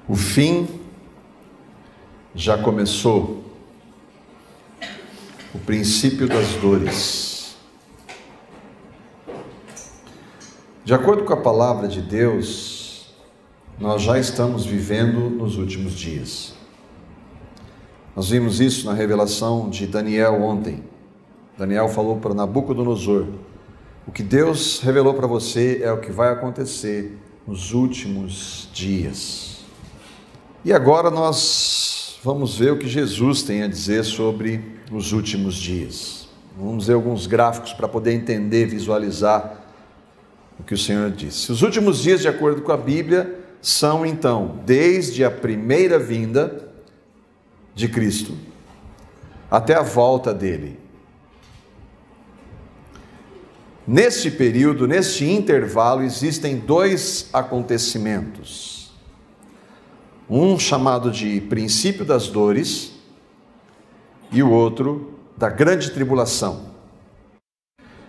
O fim já começou. O princípio das dores. De acordo com a palavra de Deus, nós já estamos vivendo nos últimos dias. Nós vimos isso na revelação de Daniel ontem. Daniel falou para Nabucodonosor: o que Deus revelou para você é o que vai acontecer nos últimos dias. E agora nós vamos ver o que Jesus tem a dizer sobre os últimos dias. Vamos ver alguns gráficos para poder entender, visualizar o que o Senhor disse. Os últimos dias, de acordo com a Bíblia, são então desde a primeira vinda de Cristo até a volta dele. Neste período, neste intervalo, existem dois acontecimentos. Um chamado de princípio das dores e o outro da grande tribulação.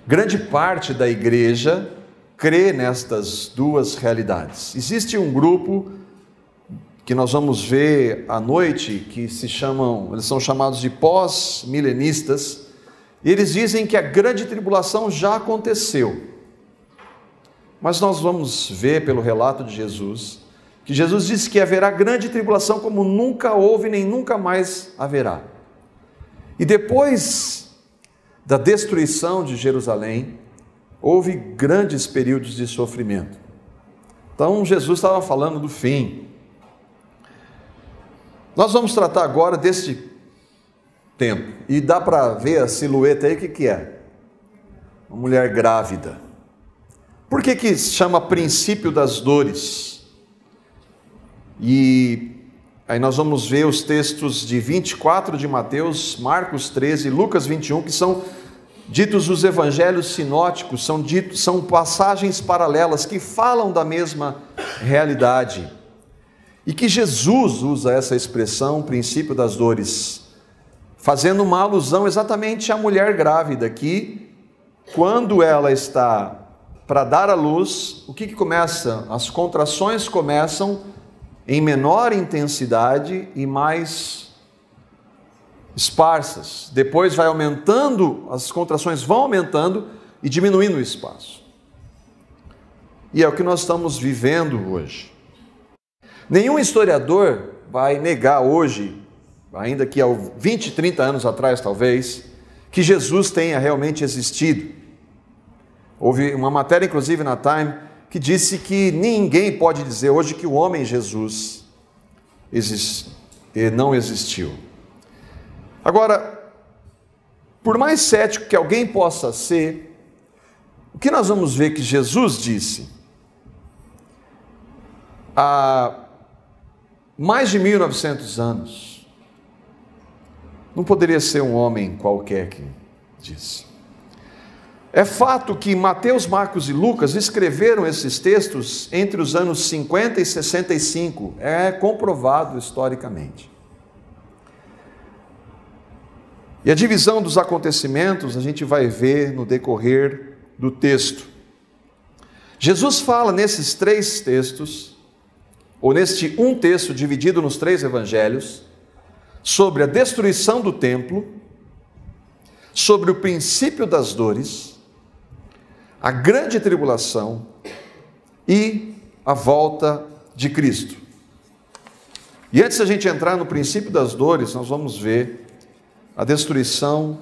Grande parte da igreja crê nestas duas realidades. Existe um grupo que nós vamos ver à noite, que eles são chamados de pós-milenistas, e eles dizem que a grande tribulação já aconteceu. Mas nós vamos ver pelo relato de Jesus, que Jesus disse que haverá grande tribulação como nunca houve nem nunca mais haverá. E depois da destruição de Jerusalém, houve grandes períodos de sofrimento. Então Jesus estava falando do fim. Nós vamos tratar agora deste tempo. E dá para ver a silhueta aí, o que é? Uma mulher grávida. Por que se chama princípio das dores? E aí nós vamos ver os textos de 24 de Mateus, Marcos 13, Lucas 21, que são ditos os evangelhos sinóticos, são passagens paralelas que falam da mesma realidade. E que Jesus usa essa expressão, princípio das dores, fazendo uma alusão exatamente à mulher grávida, que quando ela está para dar à luz, o que começa? As contrações começam em menor intensidade e mais esparsas. Depois vai aumentando, as contrações vão aumentando e diminuindo o espaço. E é o que nós estamos vivendo hoje. Nenhum historiador vai negar hoje, ainda que há 20, 30 anos atrás talvez, que Jesus tenha realmente existido. Houve uma matéria, inclusive na Time, que disse que ninguém pode dizer hoje que o homem Jesus não existiu. Agora, por mais cético que alguém possa ser, o que nós vamos ver que Jesus disse há mais de 1900 anos, não poderia ser um homem qualquer que disse. É fato que Mateus, Marcos e Lucas escreveram esses textos entre os anos 50 e 65. É comprovado historicamente. E a divisão dos acontecimentos a gente vai ver no decorrer do texto. Jesus fala nesses três textos, ou neste um texto dividido nos três evangelhos, sobre a destruição do templo, sobre o princípio das dores, a grande tribulação e a volta de Cristo. E antes da gente entrar no princípio das dores, nós vamos ver a destruição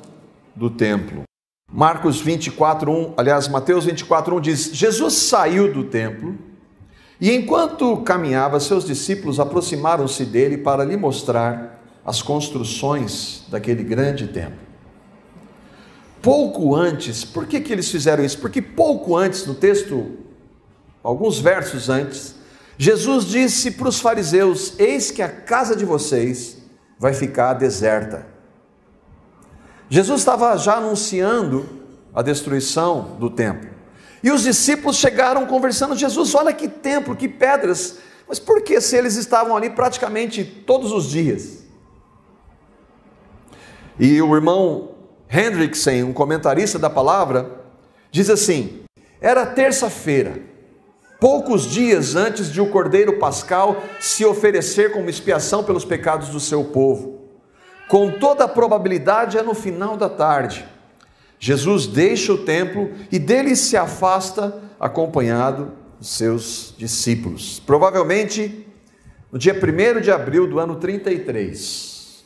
do templo. Mateus 24:1 diz: Jesus saiu do templo e enquanto caminhava, seus discípulos aproximaram-se dele para lhe mostrar as construções daquele grande templo. Pouco antes, por que eles fizeram isso? Porque pouco antes, no texto, alguns versos antes, Jesus disse para os fariseus: eis que a casa de vocês vai ficar deserta. Jesus estava já anunciando a destruição do templo. E os discípulos chegaram conversando: Jesus, olha que templo, que pedras. Mas por que, se eles estavam ali praticamente todos os dias? E o irmão Hendrickson, um comentarista da palavra, diz assim: era terça-feira, poucos dias antes de o Cordeiro Pascal se oferecer como expiação pelos pecados do seu povo. Com toda a probabilidade é no final da tarde. Jesus deixa o templo e dele se afasta acompanhado dos seus discípulos. Provavelmente no dia 1º de abril do ano 33,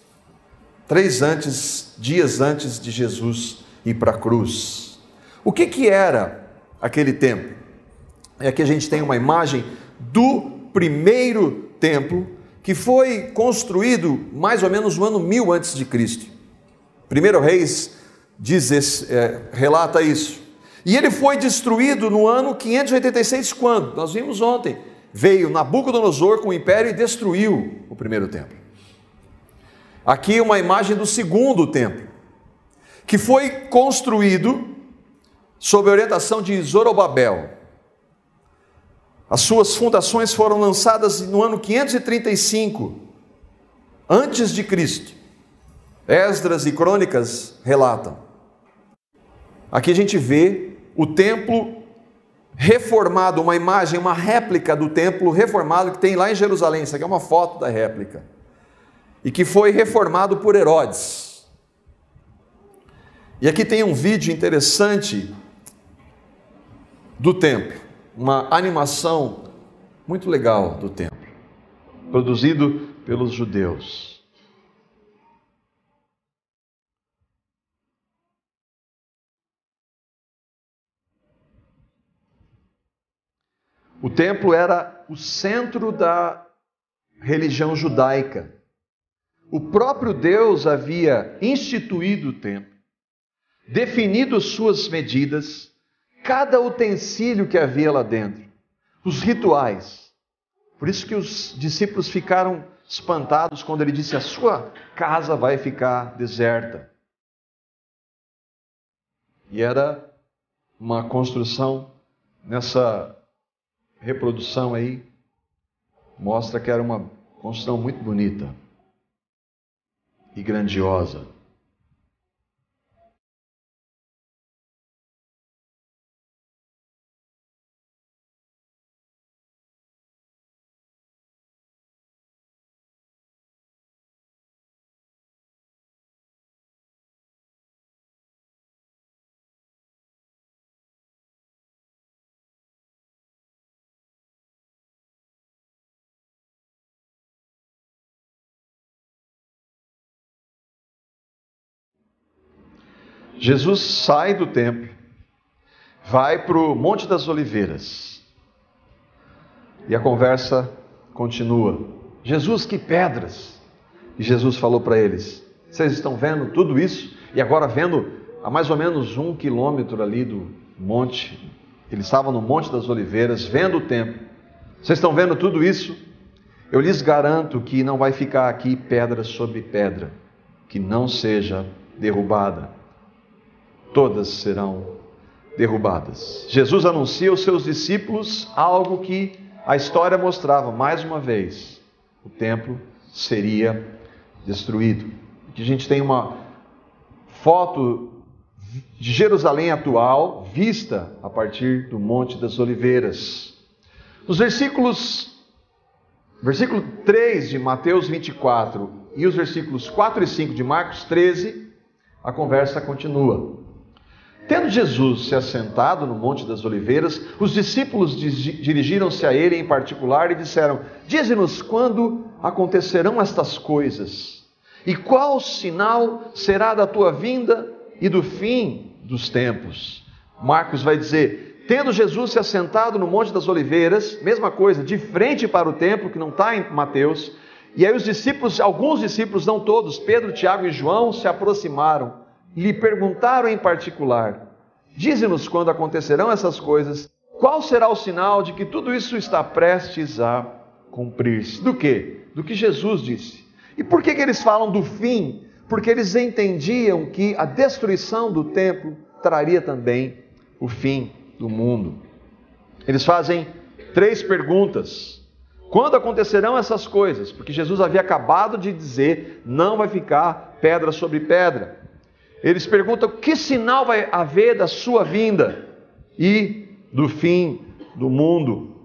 dias antes de Jesus ir para a cruz. O que era aquele templo? Aqui a gente tem uma imagem do primeiro templo que foi construído mais ou menos no ano 1000 antes de Cristo. 1 Reis relata isso. E ele foi destruído no ano 586, quando? Nós vimos ontem. Veio Nabucodonosor com o império e destruiu o primeiro templo. Aqui uma imagem do segundo templo, que foi construído sob a orientação de Zorobabel. As suas fundações foram lançadas no ano 535, antes de Cristo. Esdras e Crônicas relatam. Aqui a gente vê o templo reformado, uma imagem, uma réplica do templo reformado que tem lá em Jerusalém. Isso aqui é uma foto da réplica. E que foi reformado por Herodes. E aqui tem um vídeo interessante do templo. Uma animação muito legal do templo, produzido pelos judeus. O templo era o centro da religião judaica. O próprio Deus havia instituído o templo, definido suas medidas, cada utensílio que havia lá dentro, os rituais. Por isso que os discípulos ficaram espantados quando ele disse: a sua casa vai ficar deserta. E era uma construção, nessa reprodução aí, mostra que era uma construção muito bonita e grandiosa. Jesus sai do templo, vai para o Monte das Oliveiras e a conversa continua. Jesus, que pedras! E Jesus falou para eles: vocês estão vendo tudo isso? E agora vendo a mais ou menos 1 quilômetro ali do monte, eles estavam no Monte das Oliveiras, vendo o templo. Vocês estão vendo tudo isso? Eu lhes garanto que não vai ficar aqui pedra sobre pedra que não seja derrubada. Todas serão derrubadas. Jesus anuncia aos seus discípulos algo que a história mostrava, mais uma vez: o templo seria destruído. Aqui a gente tem uma foto de Jerusalém atual, vista a partir do Monte das Oliveiras. Nos versículo 3 de Mateus 24 e os versículos 4 e 5 de Marcos 13, a conversa continua. Tendo Jesus se assentado no Monte das Oliveiras, os discípulos dirigiram-se a ele em particular e disseram: dize-nos quando acontecerão estas coisas, e qual sinal será da tua vinda e do fim dos tempos. Marcos vai dizer: tendo Jesus se assentado no Monte das Oliveiras, mesma coisa, de frente para o templo, que não está em Mateus, e aí os discípulos, alguns discípulos, não todos, Pedro, Tiago e João, se aproximaram e lhe perguntaram em particular: dize-nos quando acontecerão essas coisas, qual será o sinal de que tudo isso está prestes a cumprir-se? Do quê? Do que Jesus disse. E por que eles falam do fim? Porque eles entendiam que a destruição do templo traria também o fim do mundo. Eles fazem 3 perguntas. Quando acontecerão essas coisas? Porque Jesus havia acabado de dizer: não vai ficar pedra sobre pedra. Eles perguntam: que sinal vai haver da sua vinda e do fim do mundo?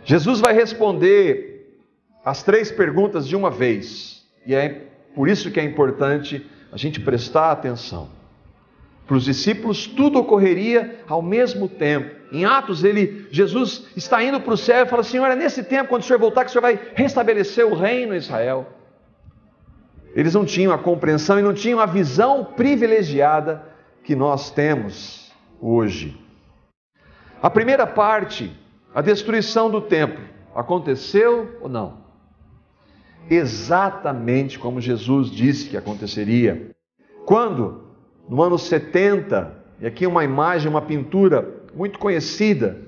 Jesus vai responder as 3 perguntas de uma vez, e é por isso que é importante a gente prestar atenção. Para os discípulos tudo ocorreria ao mesmo tempo. Em Atos, Jesus está indo para o céu e fala: Senhor, é nesse tempo, quando o Senhor voltar, que o Senhor vai restabelecer o reino em Israel. Eles não tinham a compreensão e não tinham a visão privilegiada que nós temos hoje. A primeira parte, a destruição do templo, aconteceu ou não? Exatamente como Jesus disse que aconteceria. Quando? No ano 70, e aqui uma imagem, uma pintura muito conhecida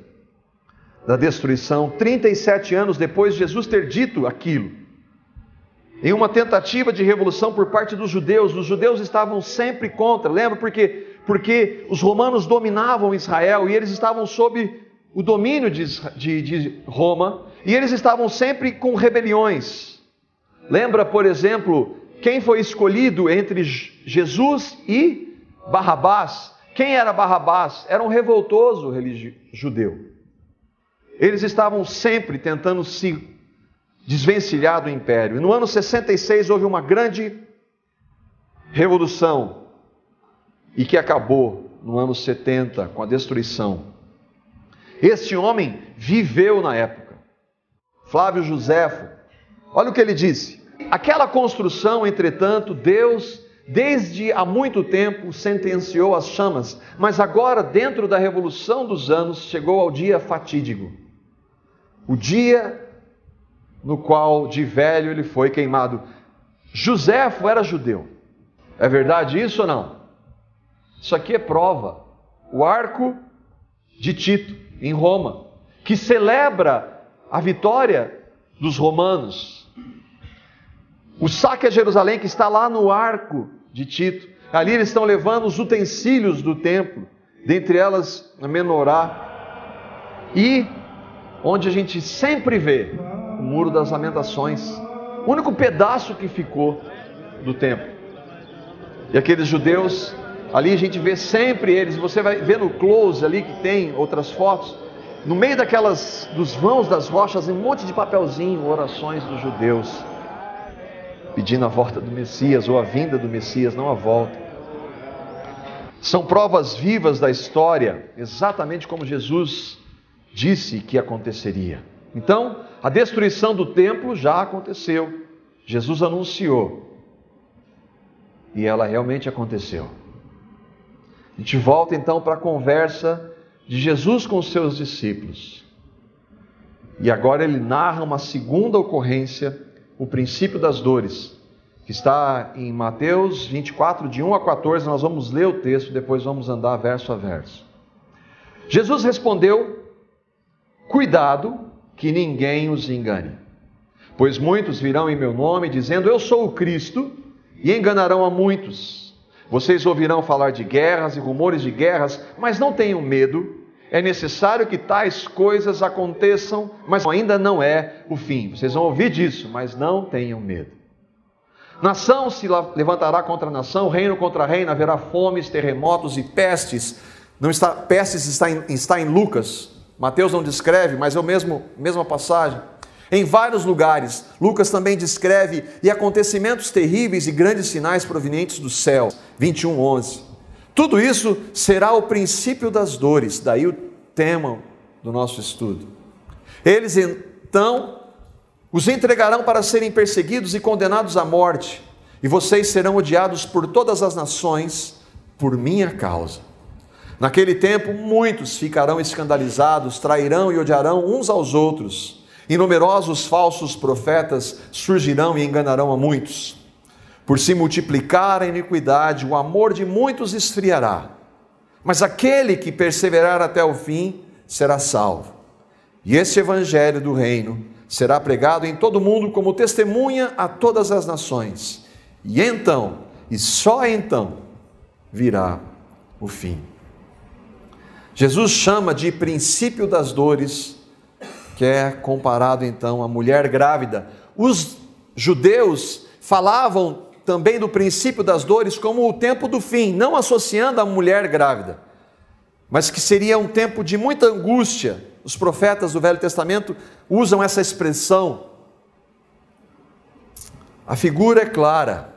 da destruição, 37 anos depois de Jesus ter dito aquilo, em uma tentativa de revolução por parte dos judeus estavam sempre contra, lembra? Porque os romanos dominavam Israel e eles estavam sob o domínio de Roma, e eles estavam sempre com rebeliões. Lembra, por exemplo, quem foi escolhido entre Jesus e Barrabás? Quem era Barrabás? Era um revoltoso judeu. Eles estavam sempre tentando se desvencilhar do império. E no ano 66 houve uma grande revolução, e que acabou no ano 70 com a destruição. Este homem viveu na época, Flávio Joséfo. Olha o que ele disse: aquela construção, entretanto, Deus, desde há muito tempo, sentenciou as chamas, mas agora, dentro da revolução dos anos, chegou ao dia fatídico, o dia no qual de velho ele foi queimado. Joséfo era judeu. É verdade isso ou não? Isso aqui é prova. O arco de Tito, em Roma, que celebra a vitória dos romanos. O saque a Jerusalém, que está lá no arco de Tito. Ali eles estão levando os utensílios do templo, dentre elas a menorá, e onde a gente sempre vê o Muro das Lamentações, o único pedaço que ficou do templo. E aqueles judeus, ali a gente vê sempre eles, você vai ver no close ali que tem outras fotos, no meio dos vãos das rochas, um monte de papelzinho, orações dos judeus, pedindo a volta do Messias, ou a vinda do Messias, não a volta. São provas vivas da história, exatamente como Jesus disse que aconteceria. Então, a destruição do templo já aconteceu. Jesus anunciou. E ela realmente aconteceu. A gente volta então para a conversa de Jesus com os seus discípulos. E agora ele narra uma segunda ocorrência, o princípio das dores, que está em Mateus 24, de 1 a 14, nós vamos ler o texto, depois vamos andar verso a verso. Jesus respondeu: cuidado que ninguém os engane, pois muitos virão em meu nome, dizendo, eu sou o Cristo, e enganarão a muitos. Vocês ouvirão falar de guerras e rumores de guerras, mas não tenham medo, é necessário que tais coisas aconteçam, mas ainda não é o fim. Vocês vão ouvir disso, mas não tenham medo. Nação se levantará contra nação, reino contra reino, haverá fomes, terremotos e pestes. Pestes está em Lucas, Mateus não descreve, mas é a mesma passagem. Em vários lugares, Lucas também descreve, e acontecimentos terríveis e grandes sinais provenientes do céu, 21:11. Tudo isso será o princípio das dores, daí o tema do nosso estudo. Eles então os entregarão para serem perseguidos e condenados à morte, e vocês serão odiados por todas as nações por minha causa. Naquele tempo, muitos ficarão escandalizados, trairão e odiarão uns aos outros, e numerosos falsos profetas surgirão e enganarão a muitos. Por se multiplicar a iniquidade, o amor de muitos esfriará, mas aquele que perseverar até o fim será salvo. E este evangelho do reino será pregado em todo o mundo como testemunha a todas as nações, e então, e só então, virá o fim. Jesus chama de princípio das dores, que é comparado então à mulher grávida. Os judeus falavam também do princípio das dores como o tempo do fim, não associando a mulher grávida, mas que seria um tempo de muita angústia, os profetas do Velho Testamento usam essa expressão. A figura é clara,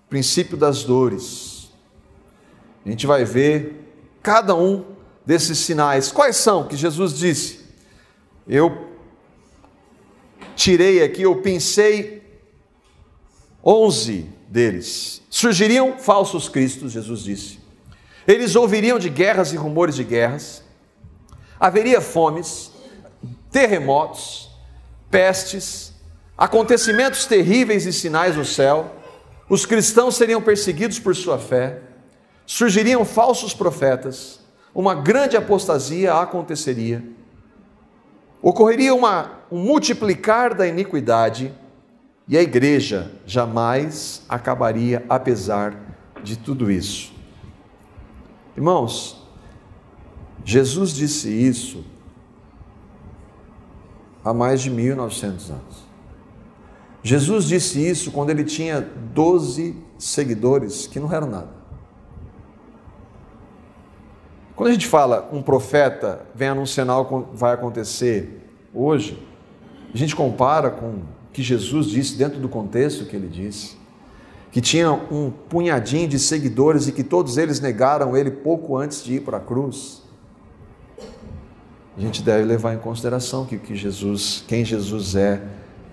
princípio das dores. A gente vai ver cada um desses sinais. Quais são que Jesus disse? Eu tirei aqui, eu pensei 11 deles. Surgiriam falsos cristos, Jesus disse. Eles ouviriam de guerras e rumores de guerras. Haveria fomes, terremotos, pestes, acontecimentos terríveis e sinais no céu. Os cristãos seriam perseguidos por sua fé. Surgiriam falsos profetas. Uma grande apostasia aconteceria. Ocorreria um multiplicar da iniquidade. E a igreja jamais acabaria apesar de tudo isso. Irmãos, Jesus disse isso há mais de 1900 anos. Jesus disse isso quando ele tinha 12 seguidores, que não eram nada. Quando a gente fala um profeta vem anunciar algo que vai acontecer hoje, a gente compara com o que Jesus disse dentro do contexto que ele disse, que tinha um punhadinho de seguidores e que todos eles negaram ele pouco antes de ir para a cruz. A gente deve levar em consideração que quem Jesus é,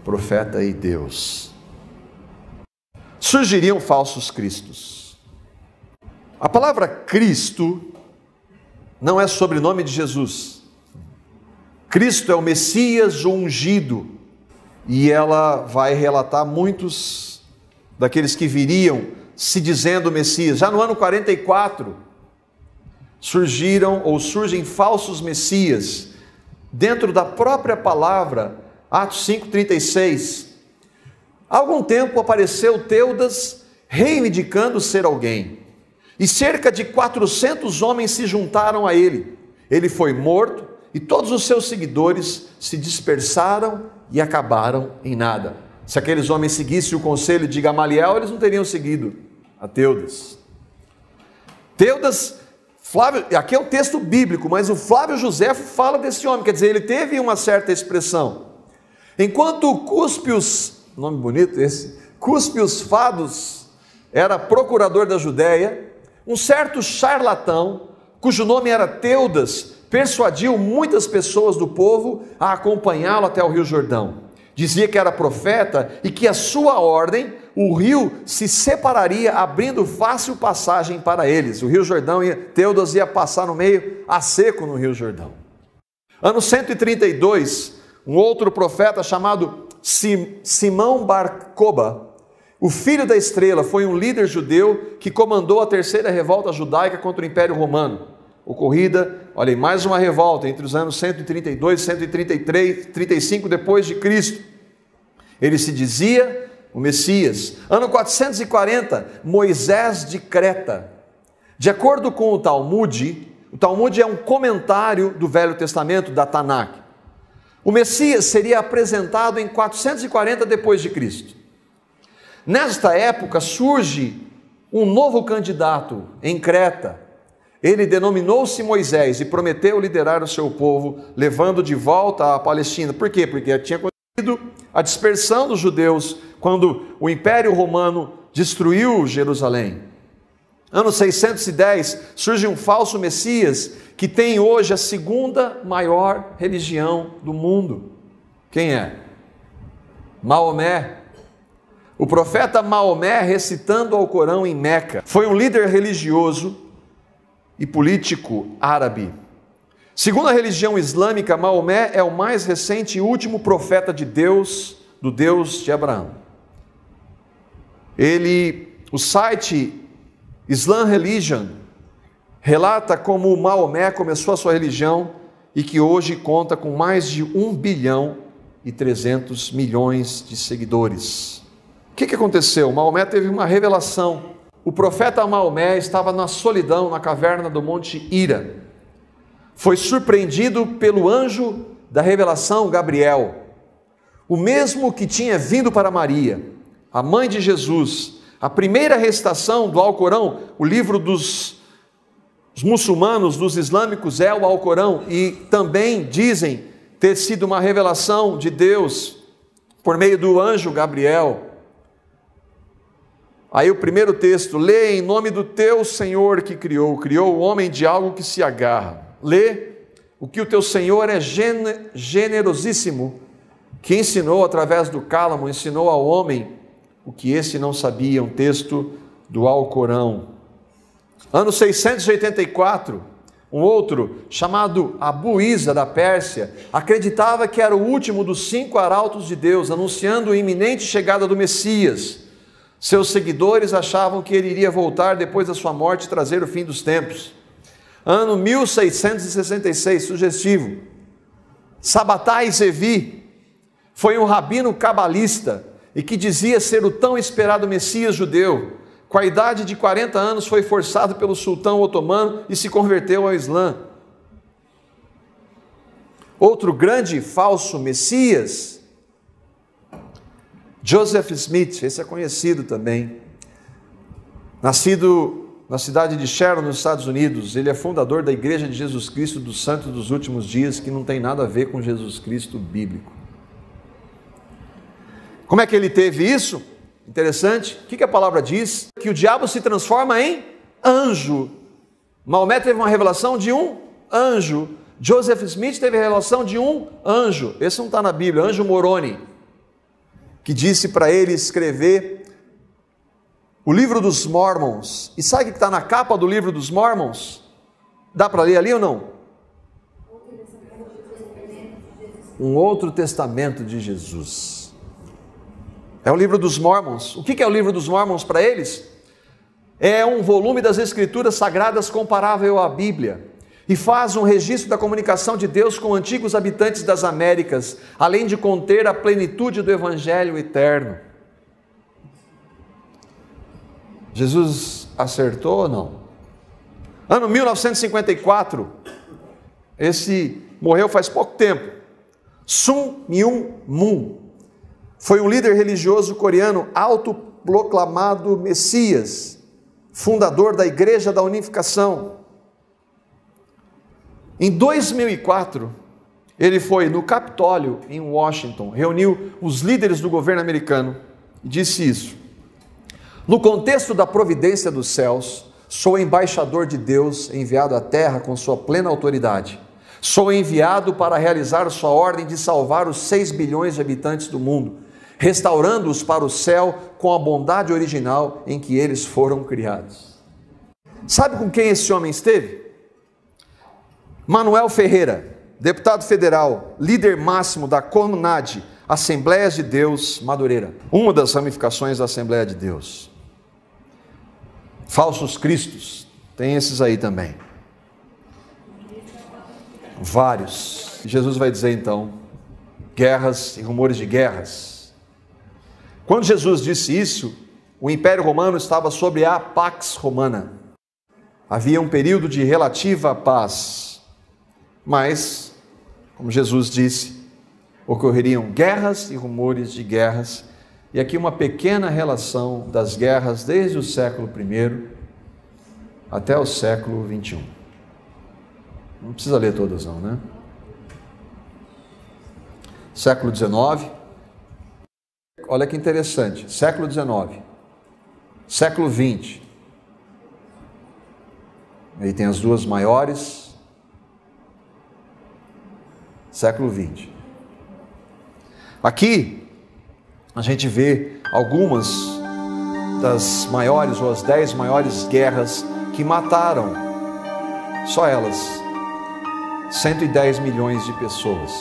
profeta e Deus. Surgiriam falsos cristos. A palavra Cristo não é sobrenome de Jesus. Cristo é o Messias ungido, e ela vai relatar muitos daqueles que viriam se dizendo Messias. Já no ano 44, surgem falsos Messias, dentro da própria palavra, Atos 5,36. Há algum tempo apareceu Teudas reivindicando ser alguém, e cerca de 400 homens se juntaram a ele. Ele foi morto, e todos os seus seguidores se dispersaram e acabaram em nada. Se aqueles homens seguissem o conselho de Gamaliel, eles não teriam seguido a Teudas. Flávio, aqui é um texto bíblico, mas o Flávio Joséfo fala desse homem, quer dizer, ele teve uma certa expressão. Enquanto Cúspios, nome bonito esse, Cúspios Fados era procurador da Judéia, um certo charlatão, cujo nome era Teudas, persuadiu muitas pessoas do povo a acompanhá-lo até o Rio Jordão. Dizia que era profeta e que a sua ordem, o rio se separaria, abrindo fácil passagem para eles. O Rio Jordão, Teudas ia passar no meio a seco no Rio Jordão. Ano 132, um outro profeta chamado Simão Bar Coba, o filho da estrela, foi um líder judeu que comandou a terceira revolta judaica contra o Império Romano. Ocorrida, olha aí, mais uma revolta entre os anos 132 e 135 depois de Cristo. Ele se dizia o Messias. Ano 440, Moisés de Creta. De acordo com o Talmud é um comentário do Velho Testamento, da Tanakh. O Messias seria apresentado em 440 depois de Cristo. Nesta época surge um novo candidato em Creta. Ele denominou-se Moisés e prometeu liderar o seu povo, levando de volta a Palestina. Por quê? Porque tinha acontecido a dispersão dos judeus quando o Império Romano destruiu Jerusalém. Ano 610, surge um falso Messias que tem hoje a segunda maior religião do mundo. Quem é? Maomé. O profeta Maomé recitando ao Corão em Meca. Foi um líder religioso e político árabe. Segundo a religião islâmica, Maomé é o mais recente e último profeta de Deus, do Deus de Abraão. O site Islam Religion relata como Maomé começou a sua religião e que hoje conta com mais de 1 bilhão e 300 milhões de seguidores. O que aconteceu? Maomé teve uma revelação. O profeta Maomé estava na solidão, na caverna do Monte Hira. Foi surpreendido pelo anjo da revelação, Gabriel, o mesmo que tinha vindo para Maria, a mãe de Jesus. A primeira recitação do Alcorão, o livro dos os muçulmanos, dos islâmicos, é o Alcorão, e também dizem ter sido uma revelação de Deus por meio do anjo Gabriel. Aí o primeiro texto: lê em nome do teu Senhor que criou o homem de algo que se agarra. Lê o que o teu Senhor é generosíssimo, que ensinou através do cálamo, ensinou ao homem o que esse não sabia. Um texto do Alcorão. Ano 684, um outro, chamado Abu Isa, da Pérsia, acreditava que era o último dos 5 arautos de Deus, anunciando a iminente chegada do Messias. Seus seguidores achavam que ele iria voltar depois da sua morte e trazer o fim dos tempos. Ano 1666, sugestivo. Sabatai Zevi foi um rabino cabalista e que dizia ser o tão esperado Messias judeu. Com a idade de 40 anos foi forçado pelo sultão otomano e se converteu ao Islã. Outro grande falso Messias, Joseph Smith, esse é conhecido também, nascido na cidade de Sharon, nos Estados Unidos. Ele é fundador da Igreja de Jesus Cristo dos Santos dos Últimos Dias, que não tem nada a ver com Jesus Cristo bíblico. Como é que ele teve isso? Interessante. O que a palavra diz? Que o diabo se transforma em anjo. Maomé teve uma revelação de um anjo. Joseph Smith teve a revelação de um anjo. Esse não está na Bíblia, anjo Moroni, que disse para ele escrever o livro dos Mormons. E sabe o que está na capa do livro dos Mormons? Dá para ler ali ou não? Um outro testamento de Jesus. É o livro dos Mormons. O que é o livro dos Mormons para eles? É um volume das Escrituras Sagradas comparável à Bíblia, e faz um registro da comunicação de Deus com antigos habitantes das Américas, além de conter a plenitude do Evangelho eterno. Jesus acertou ou não? Ano 1954, esse morreu faz pouco tempo. Sun Myung Moon foi um líder religioso coreano autoproclamado Messias, fundador da Igreja da Unificação. Em 2004, ele foi no Capitólio, em Washington, reuniu os líderes do governo americano e disse isso: no contexto da providência dos céus, sou embaixador de Deus enviado à terra com sua plena autoridade. Sou enviado para realizar sua ordem de salvar os 6 bilhões de habitantes do mundo, restaurando-os para o céu com a bondade original em que eles foram criados. Sabe com quem esse homem esteve? Manuel Ferreira, deputado federal, líder máximo da CONAD, Assembleias de Deus Madureira, uma das ramificações da Assembleia de Deus. Falsos cristos, tem esses aí também. Vários. Jesus vai dizer então, guerras e rumores de guerras. Quando Jesus disse isso, o Império Romano estava sob a Pax Romana. Havia um período de relativa paz, mas, como Jesus disse, ocorreriam guerras e rumores de guerras, e aqui uma pequena relação das guerras desde o século I até o século XXI. Não precisa ler todas não, né? Século XIX, olha que interessante, século XIX, século XX, aí tem as duas maiores, século XX. Aqui a gente vê algumas das maiores ou as 10 maiores guerras que mataram, só elas, 110 milhões de pessoas.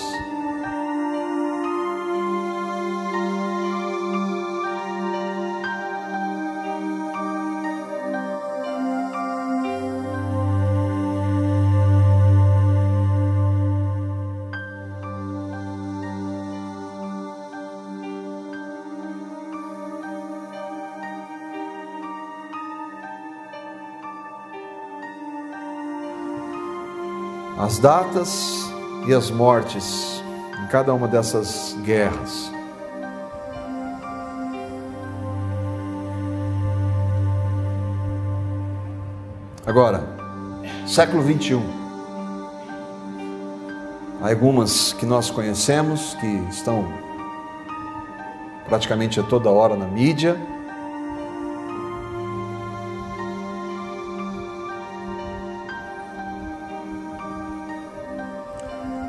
As datas e as mortes em cada uma dessas guerras. Agora, século 21. Algumas que nós conhecemos, que estão praticamente a toda hora na mídia.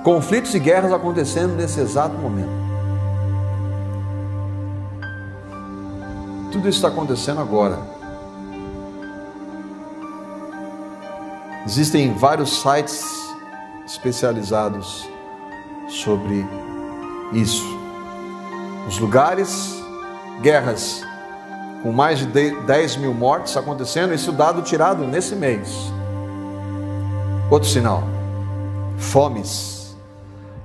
Conflitos e guerras acontecendo nesse exato momento. Tudo isso está acontecendo agora. Existem vários sites especializados sobre isso. Os lugares, guerras com mais de 10 mil mortes acontecendo, esse dado tirado nesse mês. Outro sinal, fomes.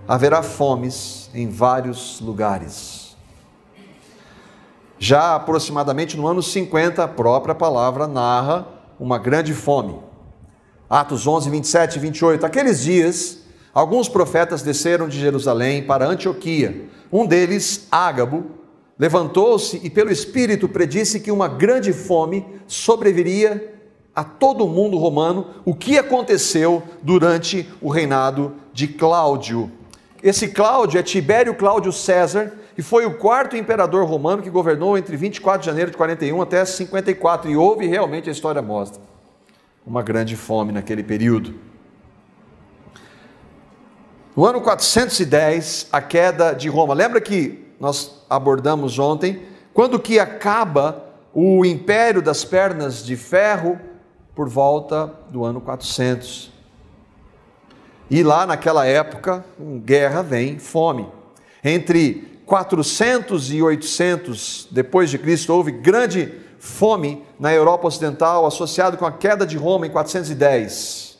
Haverá fomes em vários lugares. Já aproximadamente no ano 50, a própria palavra narra uma grande fome. Atos 11, 27 e 28. Aqueles dias, alguns profetas desceram de Jerusalém para Antioquia. Um deles, Ágabo, levantou-se e pelo Espírito predisse que uma grande fome sobreviria a todo o mundo romano, o que aconteceu durante o reinado de Cláudio. Esse Cláudio é Tibério Cláudio César e foi o quarto imperador romano que governou entre 24 de janeiro de 41 até 54, e houve realmente, a história mostra, uma grande fome naquele período. No ano 410, a queda de Roma. Lembra que nós abordamos ontem, quando que acaba o império das pernas de ferro? Por volta do ano 400. E lá naquela época, com guerra vem fome. Entre 400 e 800 depois de Cristo, houve grande fome na Europa Ocidental, associado com a queda de Roma em 410.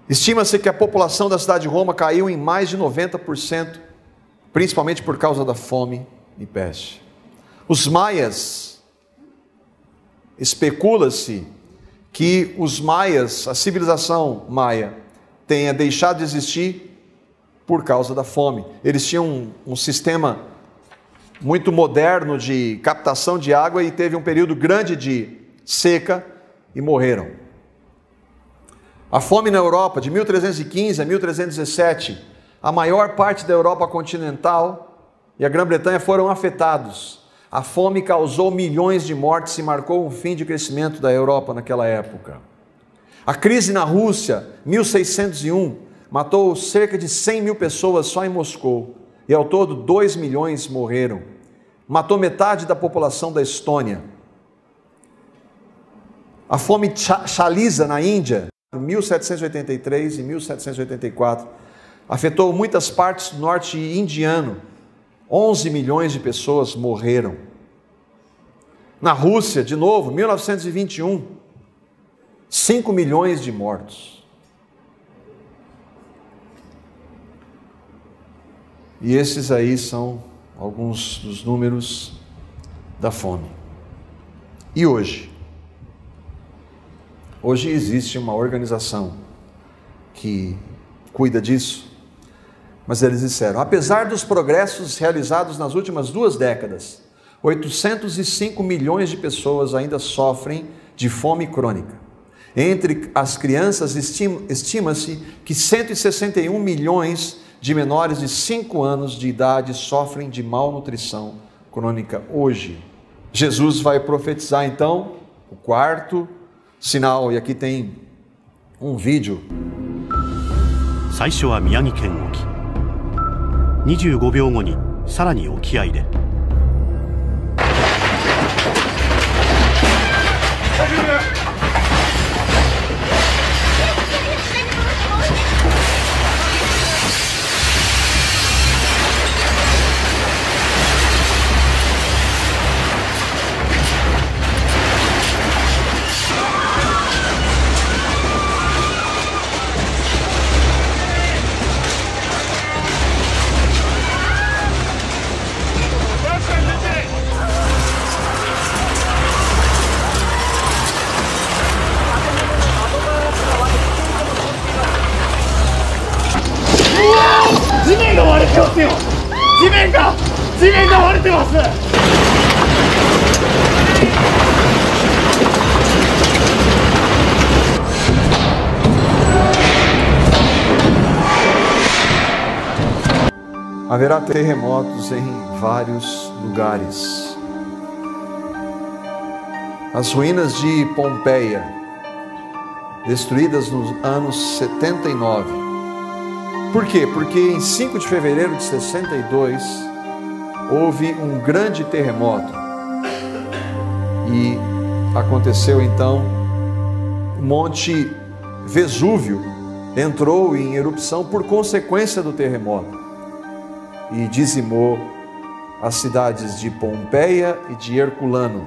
Estima-se que a população da cidade de Roma caiu em mais de 90%, principalmente por causa da fome e peste. Os maias, especula-se que os maias, a civilização maia, tenha deixado de existir por causa da fome. Eles tinham um sistema muito moderno de captação de água e teve um período grande de seca e morreram. A fome na Europa, de 1315 a 1317, a maior parte da Europa continental e a Grã-Bretanha foram afetados. A fome causou milhões de mortes e marcou um fim de crescimento da Europa naquela época. A crise na Rússia, 1601, matou cerca de 100 mil pessoas só em Moscou, e ao todo 2 milhões morreram. Matou metade da população da Estônia. A fome Chalisa na Índia, em 1783 e 1784, afetou muitas partes do norte indiano. 11 milhões de pessoas morreram. Na Rússia, de novo, 1921, 5 milhões de mortos. E esses aí são alguns dos números da fome. E hoje? Hoje existe uma organização que cuida disso. Mas eles disseram, apesar dos progressos realizados nas últimas 2 décadas, 805 milhões de pessoas ainda sofrem de fome crônica. Entre as crianças, estima-se que 161 milhões de menores de 5 anos de idade sofrem de malnutrição crônica hoje. Jesus vai profetizar então o quarto sinal, e aqui tem um vídeo. 最初は宮城県沖25秒後にさらに沖合で地面が割れてます。haverá terremotos em vários lugares. As ruínas de Pompeia, destruídas nos anos 79. Por quê? Porque em 5 de fevereiro de 62, houve um grande terremoto. E aconteceu então, o Monte Vesúvio entrou em erupção por consequência do terremoto e dizimou as cidades de Pompeia e de Herculano.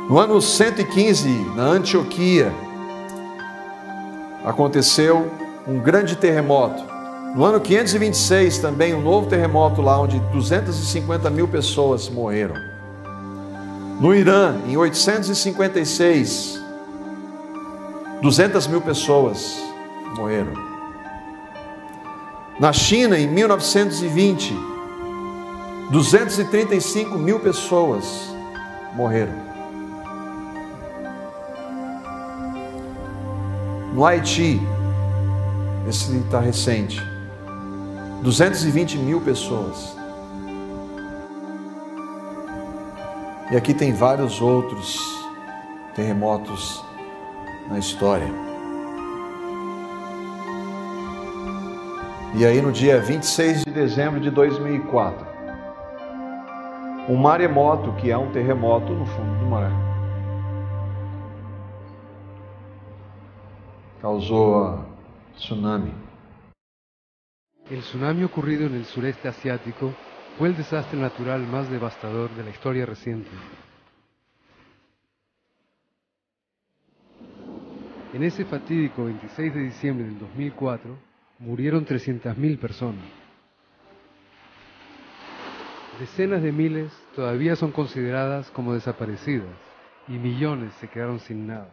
No ano 115, na Antioquia, aconteceu um grande terremoto. No ano 526 também um novo terremoto lá, onde 250 mil pessoas morreram. No Irã, em 856, 200 mil pessoas morreram. Na China, em 1920, 235 mil pessoas morreram. No Haiti, esse está recente, 220 mil pessoas. E aqui tem vários outros terremotos na história. E aí no dia 26 de dezembro de 2004, um maremoto, que é um terremoto no fundo do mar, causou tsunami. El tsunami ocurrido en el sureste asiático fue el desastre natural más devastador de la historia reciente. En ese fatídico 26 de diciembre del 2004, murieron 300.000 personas. Decenas de miles todavía son consideradas como desaparecidas y millones se quedaron sin nada.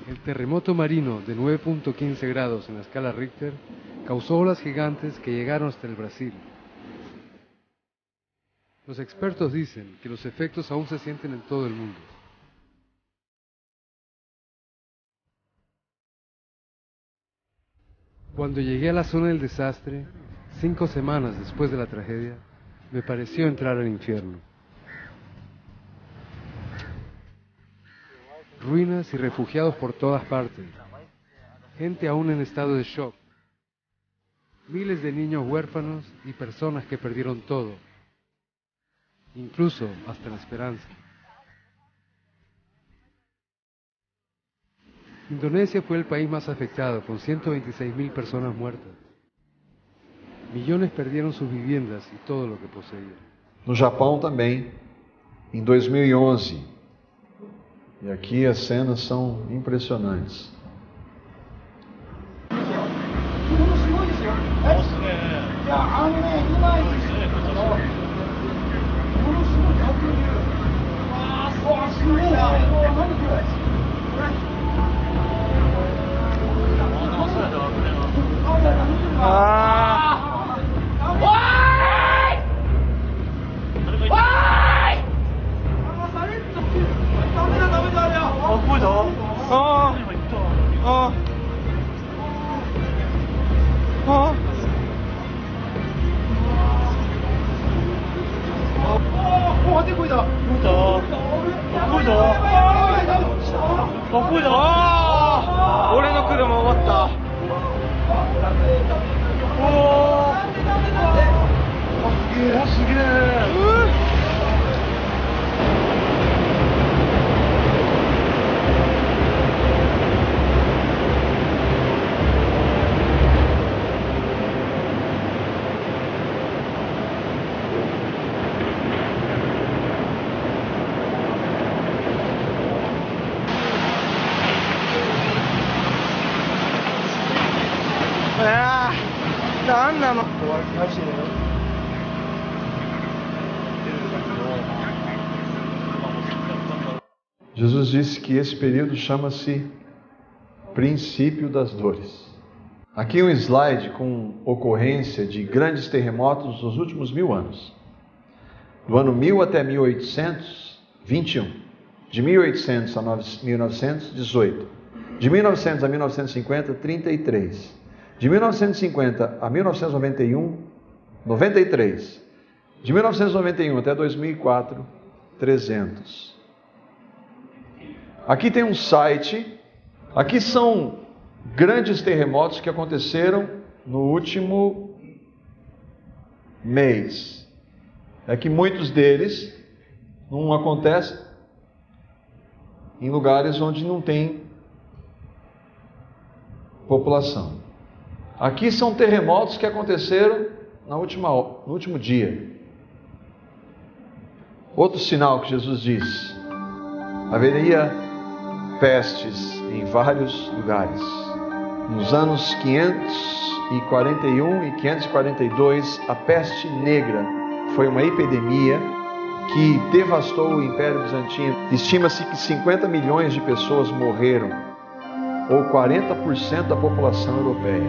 El terremoto marino de 9.15 grados en la escala Richter causó olas gigantes que llegaron hasta el Brasil. Los expertos dicen que los efectos aún se sienten en todo el mundo. Cuando llegué a la zona del desastre, 5 semanas después de la tragedia, me pareció entrar al infierno. Ruinas y refugiados por todas partes, gente aún en estado de shock, miles de niños huérfanos y personas que perdieron todo, incluso hasta la esperanza. Indonesia fue el país más afectado, con 126.000 personas muertas. Millones perdieron sus viviendas y todo lo que poseían. No Japão também, em 2011. E aqui as cenas são impressionantes. Jesus disse que esse período chama-se princípio das dores. Aqui um slide com ocorrência de grandes terremotos nos últimos 1000 anos. Do ano 1000 até 1800, 21. De 1800 a 1900, 18. De 1900 a 1950, 33. De 1950 a 1991, 93. De 1991 até 2004, 300. Aqui tem um site. Aqui são grandes terremotos que aconteceram no último mês. É que muitos deles não acontecem em lugares onde não tem população. Aqui são terremotos que aconteceram no último dia. Outro sinal que Jesus diz: haveria pestes em vários lugares. Nos anos 541 e 542, a peste negra foi uma epidemia que devastou o Império Bizantino. Estima-se que 50 milhões de pessoas morreram, ou 40% da população europeia.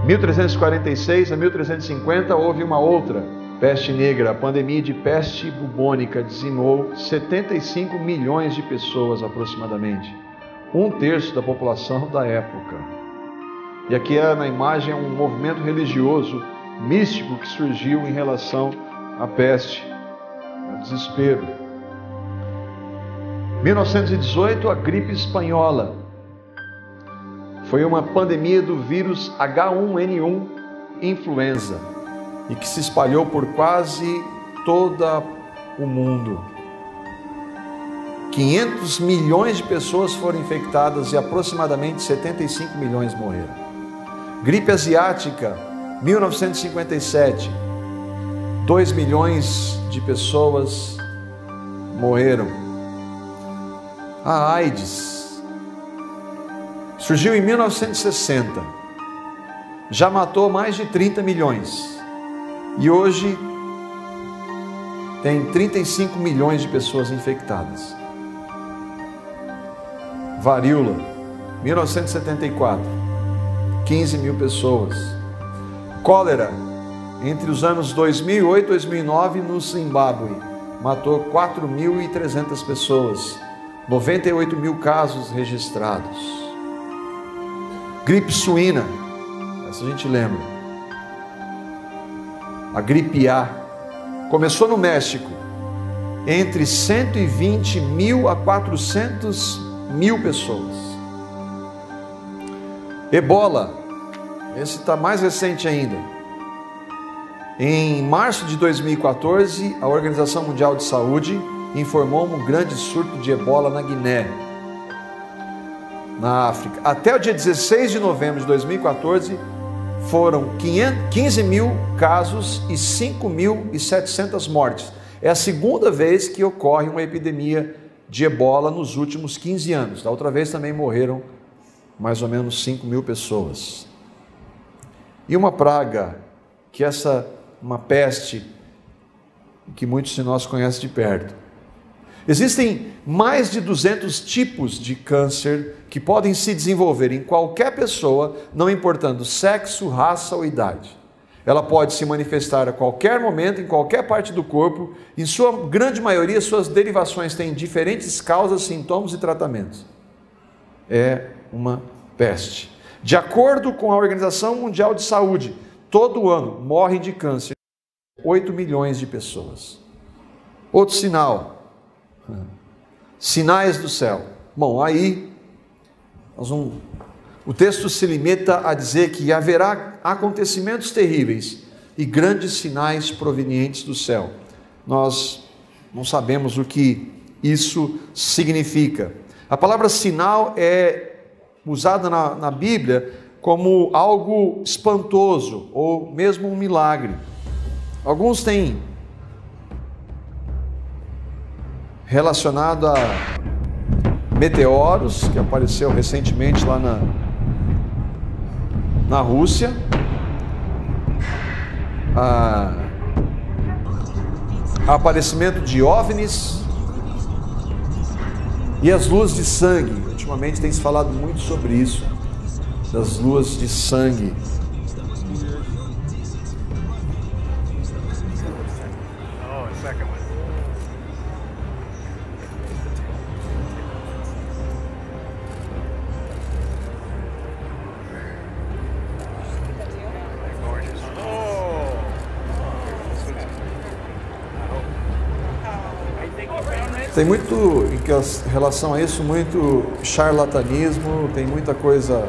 1346 a 1350 houve uma outra peste negra. A pandemia de peste bubônica dizimou 75 milhões de pessoas aproximadamente, 1/3 da população da época. E aqui na imagem é um movimento religioso, místico que surgiu em relação à peste, ao desespero. 1918, a gripe espanhola. Foi uma pandemia do vírus H1N1 influenza e que se espalhou por quase todo o mundo. 500 milhões de pessoas foram infectadas e aproximadamente 75 milhões morreram. Gripe asiática, 1957, 2 milhões de pessoas morreram. A AIDS surgiu em 1960, já matou mais de 30 milhões e hoje tem 35 milhões de pessoas infectadas. Varíola, 1974, 15 mil pessoas. Cólera, entre os anos 2008 e 2009 no Zimbábue, matou 4.300 pessoas, 98 mil casos registrados. Gripe suína, essa a gente lembra. A gripe A começou no México, entre 120 mil a 400 mil pessoas. Ebola, esse está mais recente ainda. Em março de 2014, a Organização Mundial de Saúde informou um grande surto de ebola na Guiné, na África. Até o dia 16 de novembro de 2014, foram 15 mil casos e 5.700 mortes. É a segunda vez que ocorre uma epidemia de ebola nos últimos 15 anos. Da outra vez também morreram mais ou menos 5 mil pessoas. E uma praga, uma peste que muitos de nós conhecem de perto. Existem mais de 200 tipos de câncer que podem se desenvolver em qualquer pessoa, não importando sexo, raça ou idade. Ela pode se manifestar a qualquer momento, em qualquer parte do corpo. Em sua grande maioria, suas derivações têm diferentes causas, sintomas e tratamentos. É uma peste. De acordo com a Organização Mundial de Saúde, todo ano morrem de câncer 8 milhões de pessoas. Outro sinal. Sinais do céu. Bom, aí o texto se limita a dizer que haverá acontecimentos terríveis e grandes sinais provenientes do céu. Nós não sabemos o que isso significa. A palavra sinal é usada na Bíblia como algo espantoso ou mesmo um milagre. Alguns têm relacionado a meteoros, que apareceu recentemente lá na Rússia, aparecimento de OVNIs e as luas de sangue. Ultimamente tem se falado muito sobre isso, das luas de sangue. Tem muito, em relação a isso, muito charlatanismo, tem muita coisa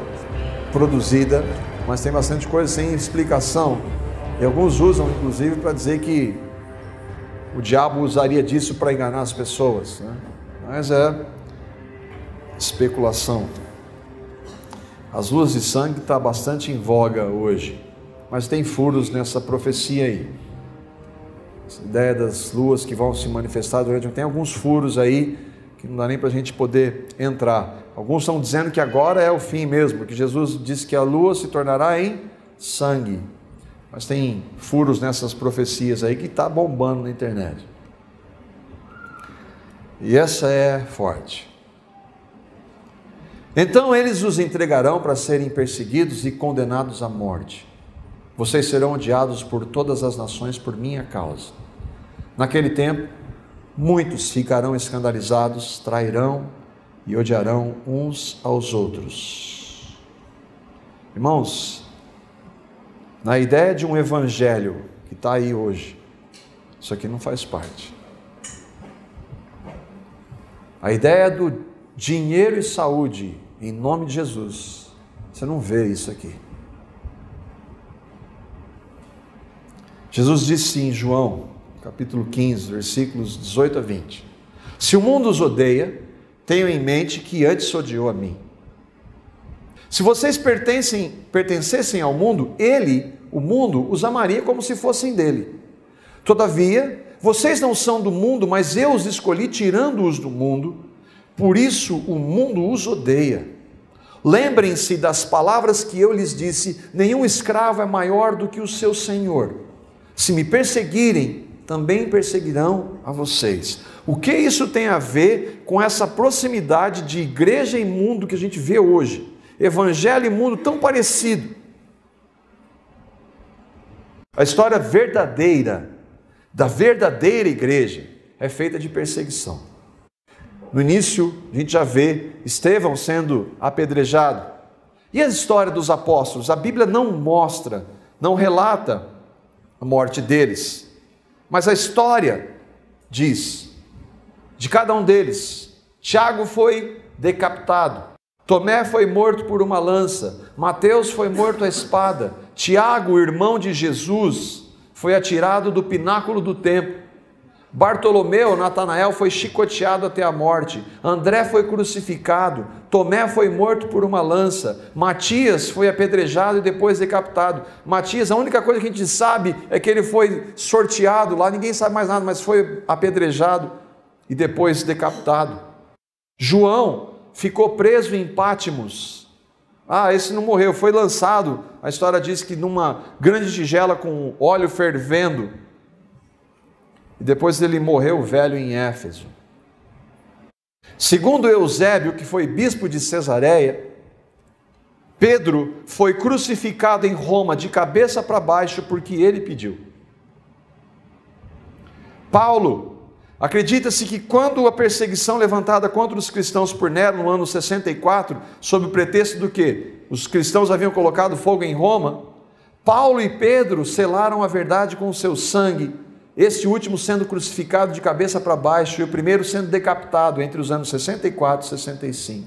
produzida, mas tem bastante coisa sem explicação. E alguns usam, inclusive, para dizer que o diabo usaria disso para enganar as pessoas, né? Mas é especulação. As luas de sangue está bastante em voga hoje, mas tem furos nessa profecia aí. Essa ideia das luas que vão se manifestar durante um tempo, tem alguns furos aí que não dá nem para a gente poder entrar. Alguns estão dizendo que agora é o fim mesmo, porque Jesus disse que a lua se tornará em sangue. Mas tem furos nessas profecias aí que está bombando na internet. E essa é forte. Então eles os entregarão para serem perseguidos e condenados à morte. Vocês serão odiados por todas as nações por minha causa. Naquele tempo, muitos ficarão escandalizados, trairão e odiarão uns aos outros. Irmãos, na ideia de um evangelho que está aí hoje, isso aqui não faz parte. A ideia do dinheiro e saúde em nome de Jesus, você não vê isso aqui. Jesus disse em João, capítulo 15, versículos 18 a 20: se o mundo os odeia, tenham em mente que antes odiou a mim. Se vocês pertencessem ao mundo, o mundo, os amaria como se fossem dele. Todavia, vocês não são do mundo, mas eu os escolhi tirando-os do mundo, por isso o mundo os odeia. Lembrem-se das palavras que eu lhes disse: nenhum escravo é maior do que o seu senhor. Se me perseguirem, também perseguirão a vocês. O que isso tem a ver com essa proximidade de igreja e mundo que a gente vê hoje? Evangelho e mundo tão parecido. A história verdadeira, da verdadeira igreja, é feita de perseguição. No início, a gente já vê Estevão sendo apedrejado. E a história dos apóstolos? A Bíblia não mostra, não relata a morte deles, mas a história diz de cada um deles. Tiago foi decapitado, Tomé foi morto por uma lança, Mateus foi morto à espada, Tiago, irmão de Jesus, foi atirado do pináculo do templo, Bartolomeu, Natanael, foi chicoteado até a morte, André foi crucificado, Tomé foi morto por uma lança, Matias foi apedrejado e depois decapitado. Matias, a única coisa que a gente sabe é que ele foi sorteado lá, ninguém sabe mais nada, mas foi apedrejado e depois decapitado. João ficou preso em Pátimos. Esse não morreu, foi lançado, a história diz que numa grande tigela com óleo fervendo, e depois ele morreu velho em Éfeso. Segundo Eusébio, que foi bispo de Cesareia, Pedro foi crucificado em Roma de cabeça para baixo porque ele pediu. Paulo, acredita-se que quando a perseguição levantada contra os cristãos por Nero no ano 64, sob o pretexto do que os cristãos haviam colocado fogo em Roma, Paulo e Pedro selaram a verdade com o seu sangue, este último sendo crucificado de cabeça para baixo e o primeiro sendo decapitado entre os anos 64 e 65.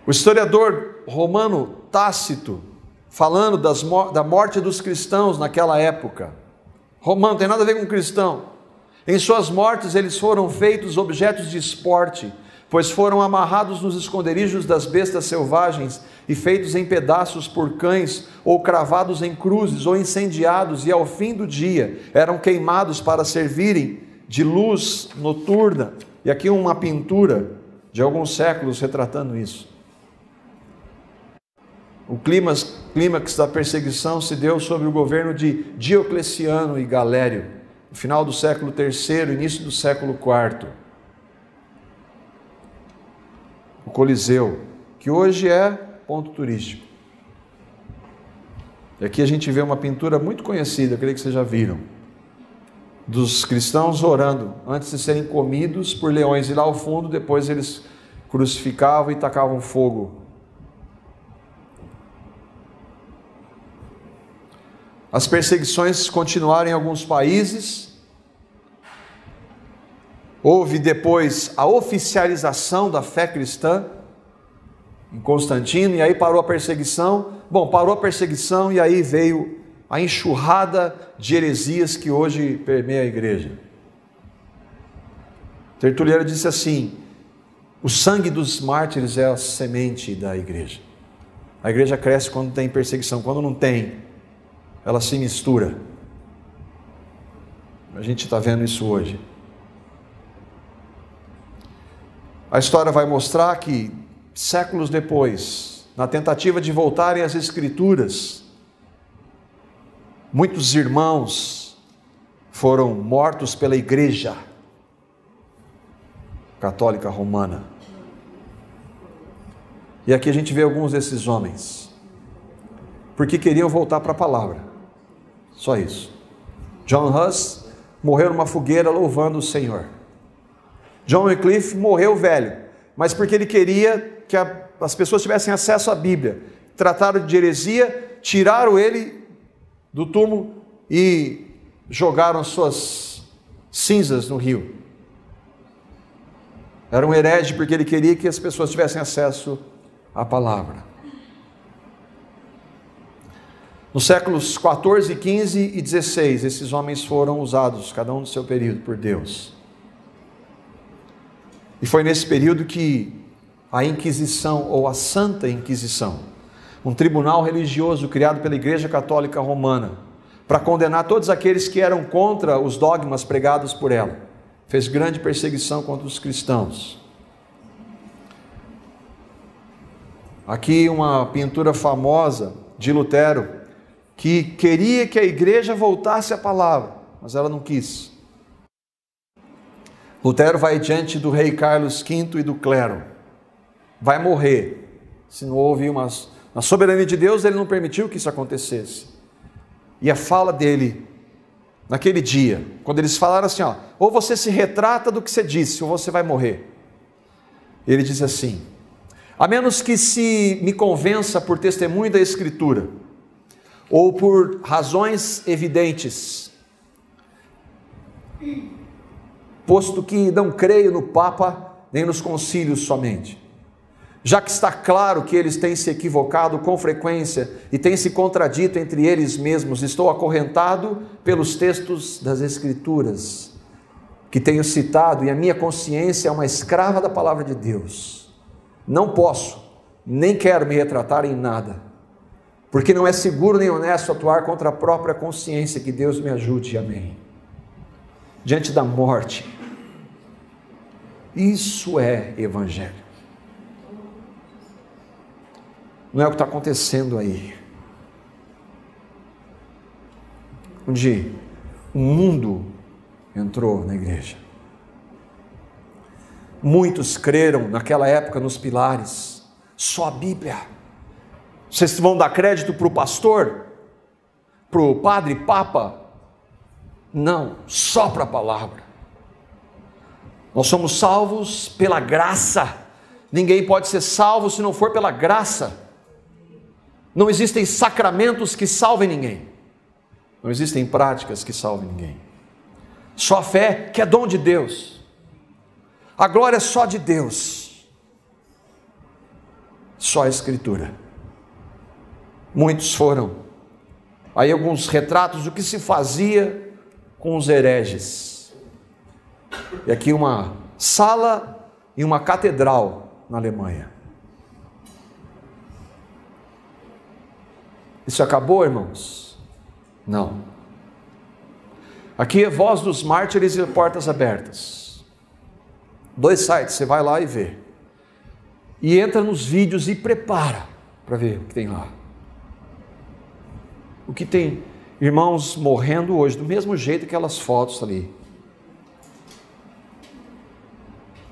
O historiador romano Tácito, falando da morte dos cristãos naquela época, romano, não tem nada a ver com cristão, em suas mortes eles foram feitos objetos de esporte, pois foram amarrados nos esconderijos das bestas selvagens e feitos em pedaços por cães, ou cravados em cruzes, ou incendiados, e ao fim do dia eram queimados para servirem de luz noturna. E aqui uma pintura de alguns séculos retratando isso. O clímax da perseguição se deu sob o governo de Diocleciano e Galério, no final do século III, início do século IV. O Coliseu, que hoje é ponto turístico. E aqui a gente vê uma pintura muito conhecida, eu creio que vocês já viram, dos cristãos orando antes de serem comidos por leões, e lá ao fundo depois eles crucificavam e tacavam fogo. as perseguições continuaram em alguns países. Houve depois a oficialização da fé cristã em Constantino, e aí parou a perseguição. Bom, parou a perseguição e aí veio a enxurrada de heresias que hoje permeia a igreja. Tertuliano disse assim: o sangue dos mártires é a semente da igreja. A igreja cresce quando tem perseguição, quando não tem, ela se mistura. A gente está vendo isso hoje. A história vai mostrar que, séculos depois, na tentativa de voltarem às Escrituras, muitos irmãos foram mortos pela Igreja Católica Romana. E aqui a gente vê alguns desses homens, porque queriam voltar para a palavra. Só isso. John Huss morreu numa fogueira louvando o Senhor. John Wycliffe morreu velho, mas porque ele queria que as pessoas tivessem acesso à Bíblia. Trataram de heresia, tiraram ele do túmulo e jogaram suas cinzas no rio. Era um herege porque ele queria que as pessoas tivessem acesso à palavra. Nos séculos 14, 15 e 16, esses homens foram usados, cada um no seu período, por Deus. E foi nesse período que a Inquisição, ou a Santa Inquisição, um tribunal religioso criado pela Igreja Católica Romana, para condenar todos aqueles que eram contra os dogmas pregados por ela, fez grande perseguição contra os cristãos. Aqui uma pintura famosa de Lutero, que queria que a igreja voltasse à palavra, mas ela não quis. Lutero vai diante do rei Carlos V e do clero. Vai morrer. Se não houve na soberania de Deus, ele não permitiu que isso acontecesse. E a fala dele, naquele dia, quando eles falaram assim, ou você se retrata do que você disse, ou você vai morrer. Ele diz assim: a menos que se me convença por testemunho da Escritura, ou por razões evidentes, posto que não creio no Papa, nem nos concílios somente, já que está claro que eles têm se equivocado com frequência e têm se contradito entre eles mesmos, estou acorrentado pelos textos das Escrituras, que tenho citado, e a minha consciência é uma escrava da palavra de Deus. Não posso, nem quero me retratar em nada, porque não é seguro nem honesto atuar contra a própria consciência. Que Deus me ajude, amém. Diante da morte, isso é evangelho. Não é o que está acontecendo aí, onde o mundo entrou na igreja. Muitos creram naquela época nos pilares, só a Bíblia. Vocês vão dar crédito para o pastor, para o padre, papa? Não, só para a palavra. Nós somos salvos pela graça. Ninguém pode ser salvo se não for pela graça. Não existem sacramentos que salvem ninguém. Não existem práticas que salvem ninguém. Só a fé, que é dom de Deus. A glória é só de Deus. Só a Escritura. Muitos foram. Aí alguns retratos do que se fazia com os hereges. E aqui uma sala e uma catedral na Alemanha. Isso acabou, irmãos? Não. Aqui é Voz dos Mártires e Portas Abertas. 2 sites, você vai lá e vê. E entra nos vídeos e prepara para ver o que tem lá. O que tem irmãos morrendo hoje, do mesmo jeito que aquelas fotos ali.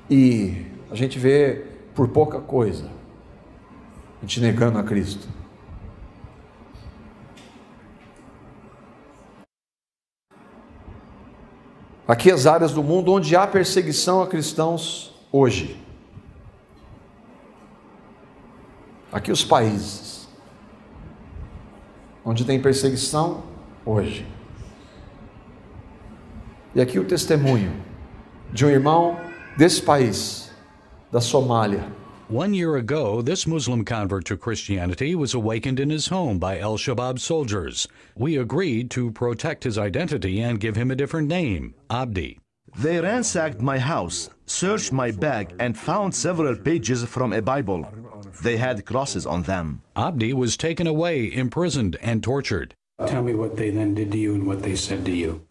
E a gente vê por pouca coisa, a gente negando a Cristo. Aqui as áreas do mundo onde há perseguição a cristãos hoje. Aqui os países onde tem perseguição hoje. E aqui o testemunho de um irmão desse país, da Somália. 1 year ago, this Muslim convert to Christianity was awakened in his home by al-Shabaab soldiers. We agreed to protect his identity and give him a different name, Abdi. They ransacked my house, searched my bag, and found several pages from a Bible. They had crosses on them. Abdi was taken away, imprisoned, and tortured. Tell me what they then did to you and what they said to you.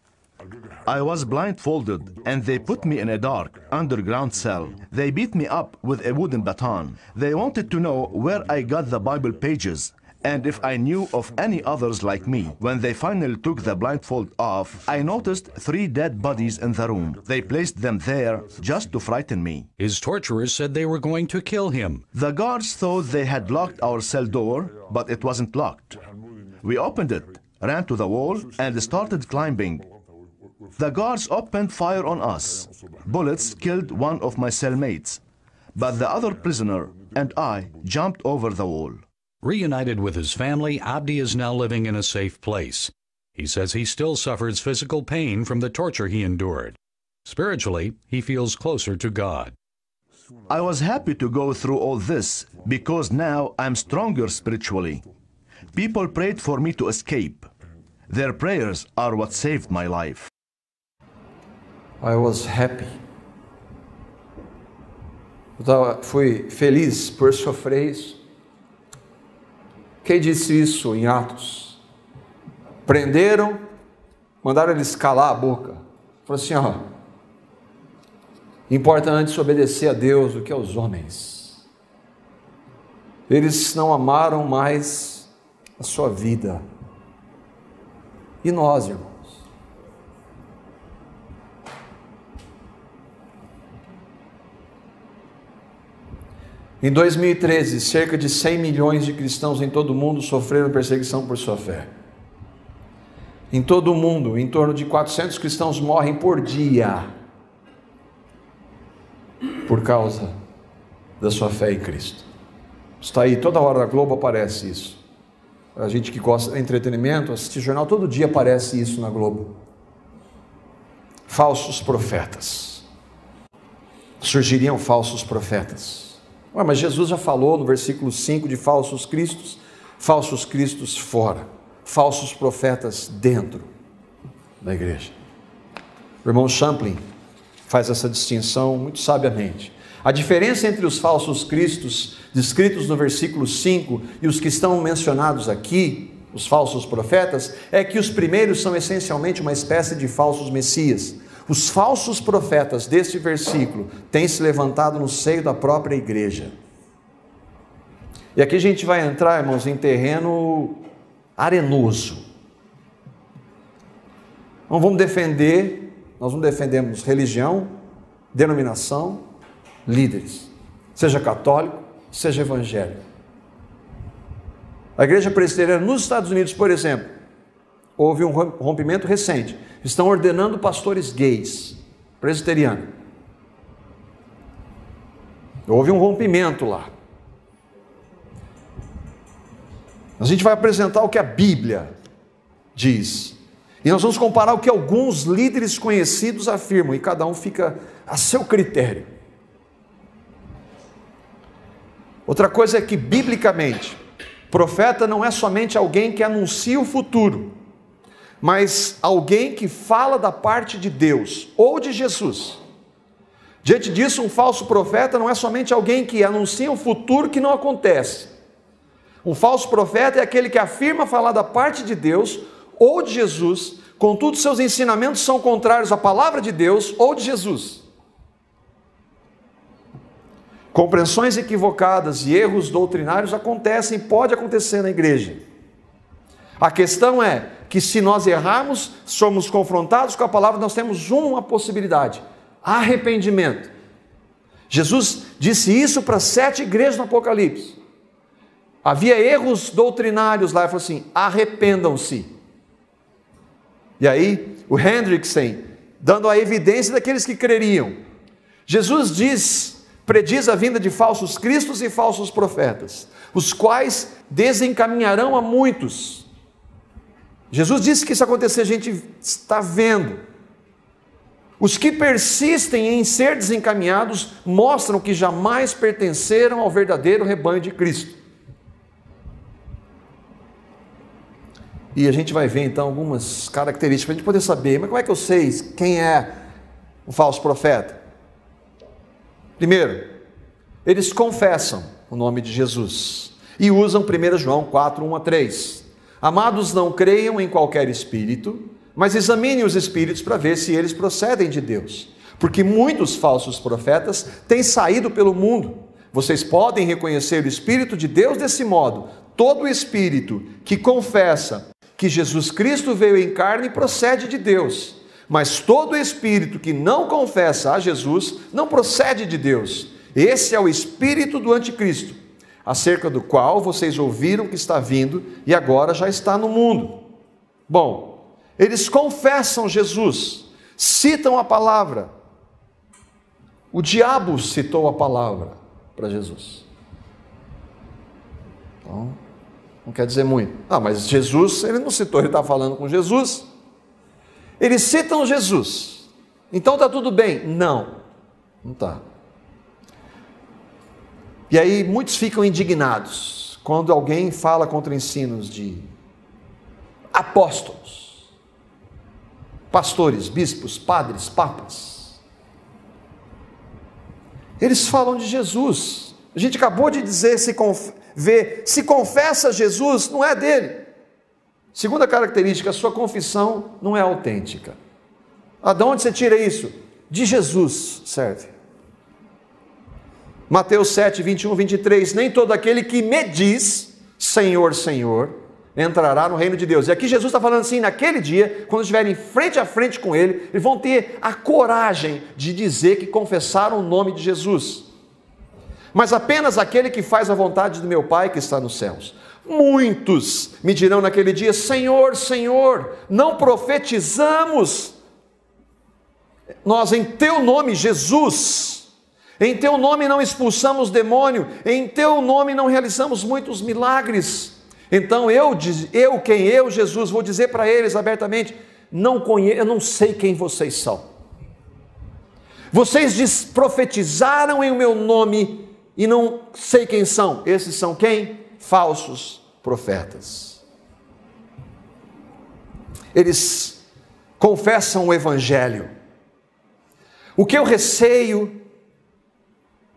I was blindfolded, and they put me in a dark, underground cell. They beat me up with a wooden baton. They wanted to know where I got the Bible pages, and if I knew of any others like me. When they finally took the blindfold off, I noticed 3 dead bodies in the room. They placed them there just to frighten me. His torturers said they were going to kill him. The guards thought they had locked our cell door, but it wasn't locked. We opened it, ran to the wall, and started climbing. The guards opened fire on us. Bullets killed one of my cellmates, but the other prisoner and I jumped over the wall. Reunited with his family, Abdi is now living in a safe place. He says he still suffers physical pain from the torture he endured. Spiritually, he feels closer to God. I was happy to go through all this because now I'm stronger spiritually. People prayed for me to escape. Their prayers are what saved my life. I was happy. Fui feliz por sofrer isso. Quem disse isso em Atos? Prenderam, mandaram eles calar a boca. Falou assim, ó, importa antes obedecer a Deus do que aos homens. Eles não amaram mais a sua vida. E nós, irmãos? Em 2013, cerca de 100 milhões de cristãos em todo o mundo sofreram perseguição por sua fé. Em todo o mundo, em torno de 400 cristãos morrem por dia por causa da sua fé em Cristo. Está aí, toda hora da Globo aparece isso. A gente que gosta de entretenimento, assiste jornal, todo dia aparece isso na Globo. Falsos profetas. Surgiriam falsos profetas. Ué, mas Jesus já falou no versículo 5 de falsos cristos fora, falsos profetas dentro da igreja. O irmão Champlin faz essa distinção muito sabiamente. A diferença entre os falsos cristos descritos no versículo 5 e os que estão mencionados aqui, os falsos profetas, é que os primeiros são essencialmente uma espécie de falsos messias. Os falsos profetas deste versículo têm se levantado no seio da própria igreja. E aqui a gente vai entrar, irmãos, em terreno arenoso. Nós não defendemos religião, denominação, líderes, seja católico, seja evangélico. A igreja presbiteriana nos Estados Unidos, por exemplo, houve um rompimento recente. Estão ordenando pastores gays, presbiterianos. Houve um rompimento lá. A gente vai apresentar o que a Bíblia diz. E nós vamos comparar o que alguns líderes conhecidos afirmam, e cada um fica a seu critério. Outra coisa é que, biblicamente, profeta não é somente alguém que anuncia o futuro, mas alguém que fala da parte de Deus ou de Jesus. Diante disso, um falso profeta não é somente alguém que anuncia um futuro que não acontece. Um falso profeta é aquele que afirma falar da parte de Deus ou de Jesus, contudo seus ensinamentos são contrários à palavra de Deus ou de Jesus. Compreensões equivocadas e erros doutrinários acontecem, pode acontecer na igreja. A questão é que se nós errarmos, somos confrontados com a palavra, nós temos uma possibilidade: arrependimento. Jesus disse isso para 7 igrejas no Apocalipse. Havia erros doutrinários lá, ele falou assim: arrependam-se. E aí, o Hendrickson, dando a evidência daqueles que creriam. Jesus prediz a vinda de falsos cristos e falsos profetas, os quais desencaminharão a muitos. Jesus disse que isso acontecer, a gente está vendo. Os que persistem em ser desencaminhados mostram que jamais pertenceram ao verdadeiro rebanho de Cristo. E a gente vai ver então algumas características para a gente poder saber, mas como é que eu sei quem é o falso profeta? Primeiro, eles confessam o nome de Jesus e usam 1 João 4, 1 a 3. Amados, não creiam em qualquer espírito, mas examinem os espíritos para ver se eles procedem de Deus. Porque muitos falsos profetas têm saído pelo mundo. Vocês podem reconhecer o Espírito de Deus desse modo. Todo espírito que confessa que Jesus Cristo veio em carne procede de Deus. Mas todo espírito que não confessa a Jesus não procede de Deus. Esse é o espírito do anticristo, acerca do qual vocês ouviram que está vindo e agora já está no mundo. Bom, eles confessam Jesus, citam a palavra. O diabo citou a palavra para Jesus. Então, não quer dizer muito. Mas Jesus, ele não citou, ele está falando com Jesus. Eles citam Jesus. Então está tudo bem? Não está. E aí muitos ficam indignados quando alguém fala contra ensinos de apóstolos, pastores, bispos, padres, papas. Eles falam de Jesus. A gente acabou de dizer, se confessa Jesus, não é dele. Segunda característica, a sua confissão não é autêntica. De onde você tira isso? De Jesus, serve. Mateus 7, 21, 23, nem todo aquele que me diz, Senhor, Senhor, entrará no reino de Deus. E aqui Jesus está falando assim, naquele dia, quando estiverem frente a frente com ele, eles vão ter a coragem de dizer que confessaram o nome de Jesus. Mas apenas aquele que faz a vontade do meu Pai que está nos céus. Muitos me dirão naquele dia, Senhor, Senhor, não profetizamos nós em teu nome, Jesus, em teu nome não expulsamos demônio, em teu nome não realizamos muitos milagres. Então eu, Jesus, vou dizer para eles abertamente, eu não sei quem vocês são. Vocês profetizaram em meu nome e não sei quem são. Esses são quem? Falsos profetas. Eles confessam o Evangelho. O que eu receio,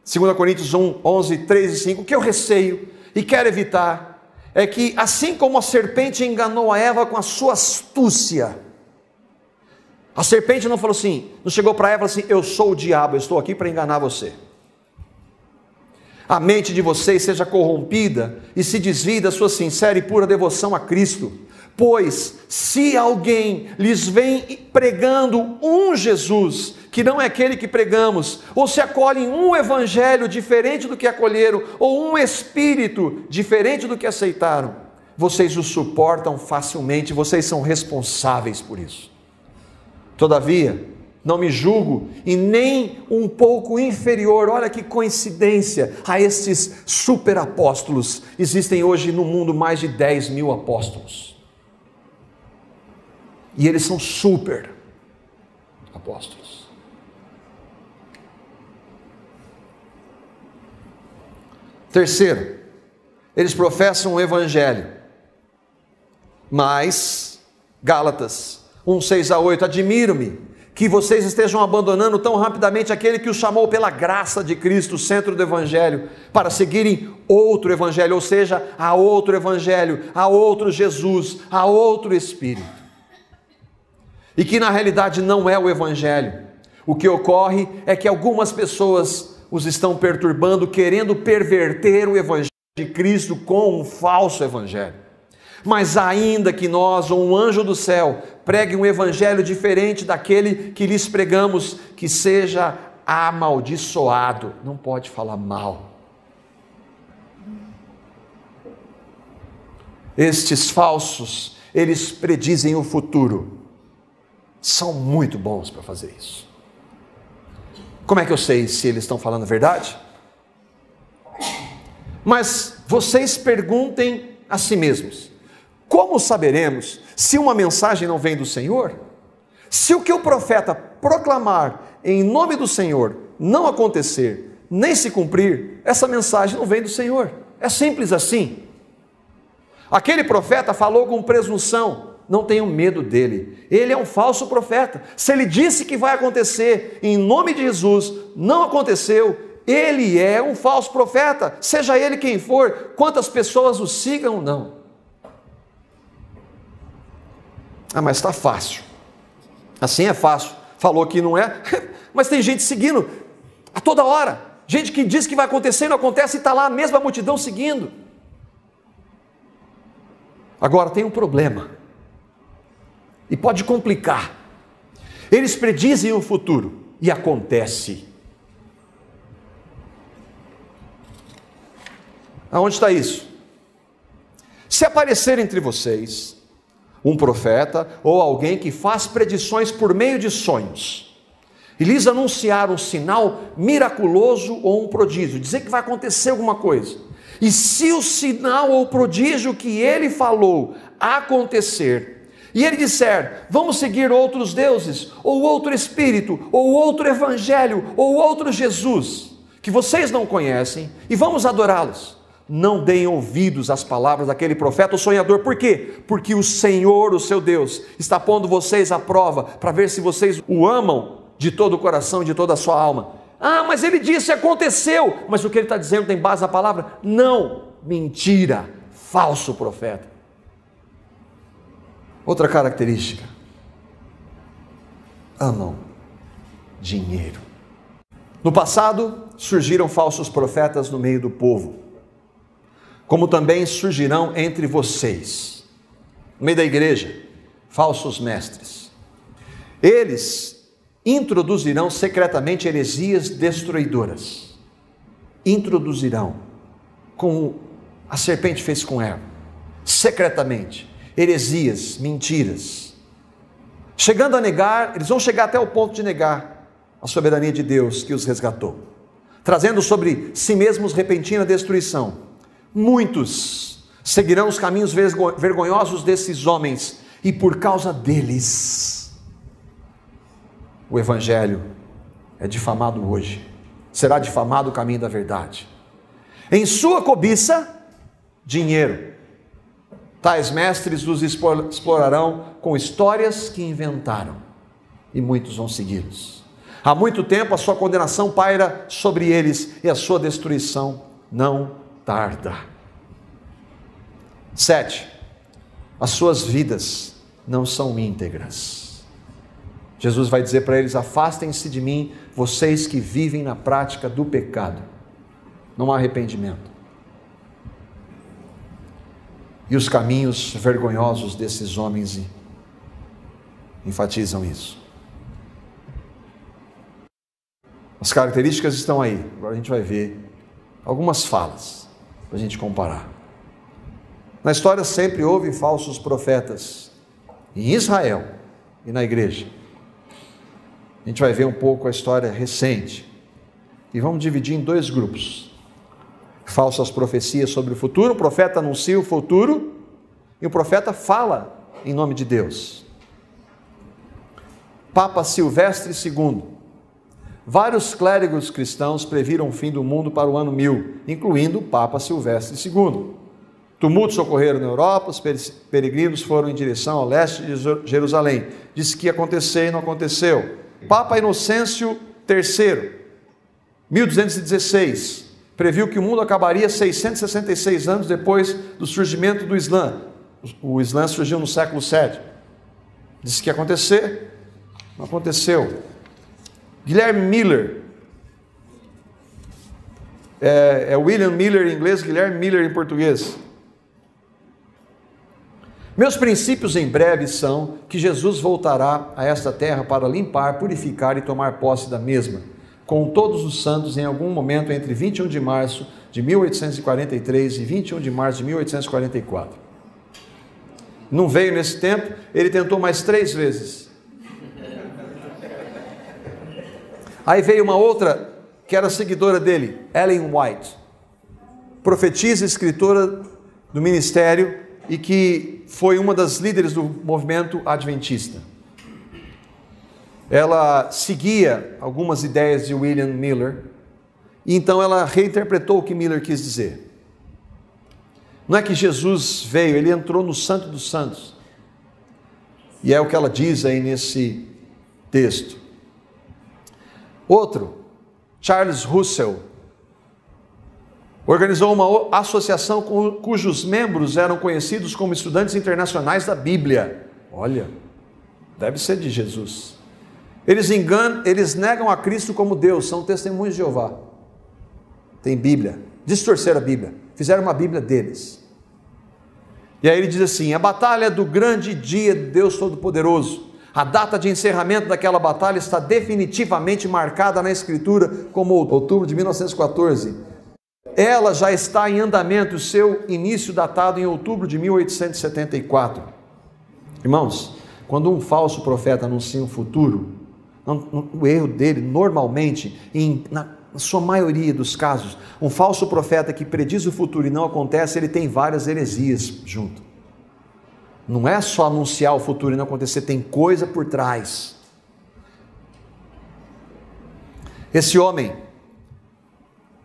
2 Coríntios 1, 11, 3 e 5, o que eu receio e quero evitar é que, assim como a serpente enganou a Eva com a sua astúcia, a serpente não falou assim, não chegou para Eva e falou assim, eu sou o diabo, eu estou aqui para enganar você. A mente de vocês seja corrompida e se desvie da sua sincera e pura devoção a Cristo. Pois, se alguém lhes vem pregando um Jesus, que não é aquele que pregamos, ou se acolhem um evangelho diferente do que acolheram, ou um espírito diferente do que aceitaram, vocês o suportam facilmente, vocês são responsáveis por isso. Todavia, não me julgo e nem um pouco inferior, olha que coincidência, a estes super apóstolos. Existem hoje no mundo mais de 10 mil apóstolos. E eles são super apóstolos. Terceiro, eles professam o evangelho. Mas, Gálatas 1, 6 a 8, admiro-me que vocês estejam abandonando tão rapidamente aquele que os chamou pela graça de Cristo, o centro do Evangelho, para seguirem outro Evangelho, ou seja, a outro Evangelho, a outro Jesus, a outro Espírito. E que na realidade não é o Evangelho. O que ocorre é que algumas pessoas os estão perturbando, querendo perverter o Evangelho de Cristo com um falso Evangelho. Mas ainda que nós, ou um anjo do céu, pregue um evangelho diferente daquele que lhes pregamos, que seja amaldiçoado. Não pode falar mal. Estes falsos, eles predizem o futuro. São muito bons para fazer isso. Como é que eu sei se eles estão falando a verdade? Mas vocês perguntem a si mesmos, como saberemos se uma mensagem não vem do Senhor? Se o que o profeta proclamar em nome do Senhor não acontecer, nem se cumprir, essa mensagem não vem do Senhor. É simples assim. Aquele profeta falou com presunção, não tenham medo dele. Ele é um falso profeta. Se ele disse que vai acontecer em nome de Jesus, não aconteceu, ele é um falso profeta, seja ele quem for, quantas pessoas o sigam ou não. Ah, mas está fácil. Assim é fácil. Falou que não é, mas tem gente seguindo a toda hora. Gente que diz que vai acontecer e não acontece e está lá a mesma multidão seguindo. Agora tem um problema. E pode complicar. Eles predizem o futuro e acontece. Aonde está isso? Se aparecer entre vocês um profeta ou alguém que faz predições por meio de sonhos, e lhes anunciar um sinal miraculoso ou um prodígio, dizer que vai acontecer alguma coisa, e se o sinal ou prodígio que ele falou acontecer, e ele disser, vamos seguir outros deuses, ou outro espírito, ou outro evangelho, ou outro Jesus, que vocês não conhecem, e vamos adorá-los, não deem ouvidos às palavras daquele profeta ou sonhador. Por quê? Porque o Senhor, o seu Deus, está pondo vocês à prova, para ver se vocês o amam de todo o coração e de toda a sua alma. Ah, mas ele disse, aconteceu. Mas o que ele está dizendo tem base na palavra? Não, mentira, falso profeta. Outra característica, amam dinheiro. No passado, surgiram falsos profetas no meio do povo, como também surgirão entre vocês, no meio da igreja, falsos mestres. Eles introduzirão secretamente heresias destruidoras. Introduzirão, como a serpente fez com Eva, secretamente, heresias, mentiras. Chegando a negar, eles vão chegar até o ponto de negar a soberania de Deus que os resgatou, trazendo sobre si mesmos repentina destruição. Muitos seguirão os caminhos vergonhosos desses homens, e por causa deles, o Evangelho é difamado hoje, será difamado o caminho da verdade. Em sua cobiça, dinheiro, tais mestres os explorarão com histórias que inventaram, e muitos vão segui-los. Há muito tempo a sua condenação paira sobre eles, e a sua destruição não tarda. 7. As suas vidas não são íntegras. Jesus vai dizer para eles, afastem-se de mim, vocês que vivem na prática do pecado. Não há arrependimento. E os caminhos vergonhosos desses homens enfatizam isso. As características estão aí. Agora a gente vai ver algumas falas para a gente comparar. Na história sempre houve falsos profetas, em Israel e na igreja. A gente vai ver um pouco a história recente, e vamos dividir em dois grupos. Falsas profecias sobre o futuro, o profeta anuncia o futuro, e o profeta fala em nome de Deus. Papa Silvestre II. Vários clérigos cristãos previram o fim do mundo para o ano 1000, incluindo o Papa Silvestre II. Tumultos ocorreram na Europa, os peregrinos foram em direção ao leste de Jerusalém. Disse que ia acontecer e não aconteceu. Papa Inocêncio III, 1216, previu que o mundo acabaria 666 anos depois do surgimento do Islã. O Islã surgiu no século VII. Disse que ia acontecer, não aconteceu. Guilherme Miller, é William Miller em inglês, Guilherme Miller em português. Meus princípios em breve são que Jesus voltará a esta terra para limpar, purificar e tomar posse da mesma, com todos os santos em algum momento entre 21 de março de 1843 e 21 de março de 1844. Não veio nesse tempo, ele tentou mais 3 vezes. Aí veio uma outra, que era seguidora dele, Ellen White, profetisa e escritora do ministério, e que foi uma das líderes do movimento adventista. Ela seguia algumas ideias de William Miller, e então ela reinterpretou o que Miller quis dizer. Não é que Jesus veio, ele entrou no Santo dos Santos. E é o que ela diz aí nesse texto. Outro, Charles Russell, organizou uma associação cujos membros eram conhecidos como estudantes internacionais da Bíblia. Olha, deve ser de Jesus. Eles negam a Cristo como Deus, são testemunhos de Jeová. Tem Bíblia, distorceram a Bíblia, fizeram uma Bíblia deles. E aí ele diz assim: a batalha do grande dia de Deus Todo-Poderoso, a data de encerramento daquela batalha está definitivamente marcada na Escritura como outubro de 1914. Ela já está em andamento, o seu início datado em outubro de 1874. Irmãos, quando um falso profeta anuncia um futuro, o erro dele, normalmente, na sua maioria dos casos, um falso profeta que prediz o futuro e não acontece, ele tem várias heresias junto. Não é só anunciar o futuro e não acontecer, tem coisa por trás. Esse homem,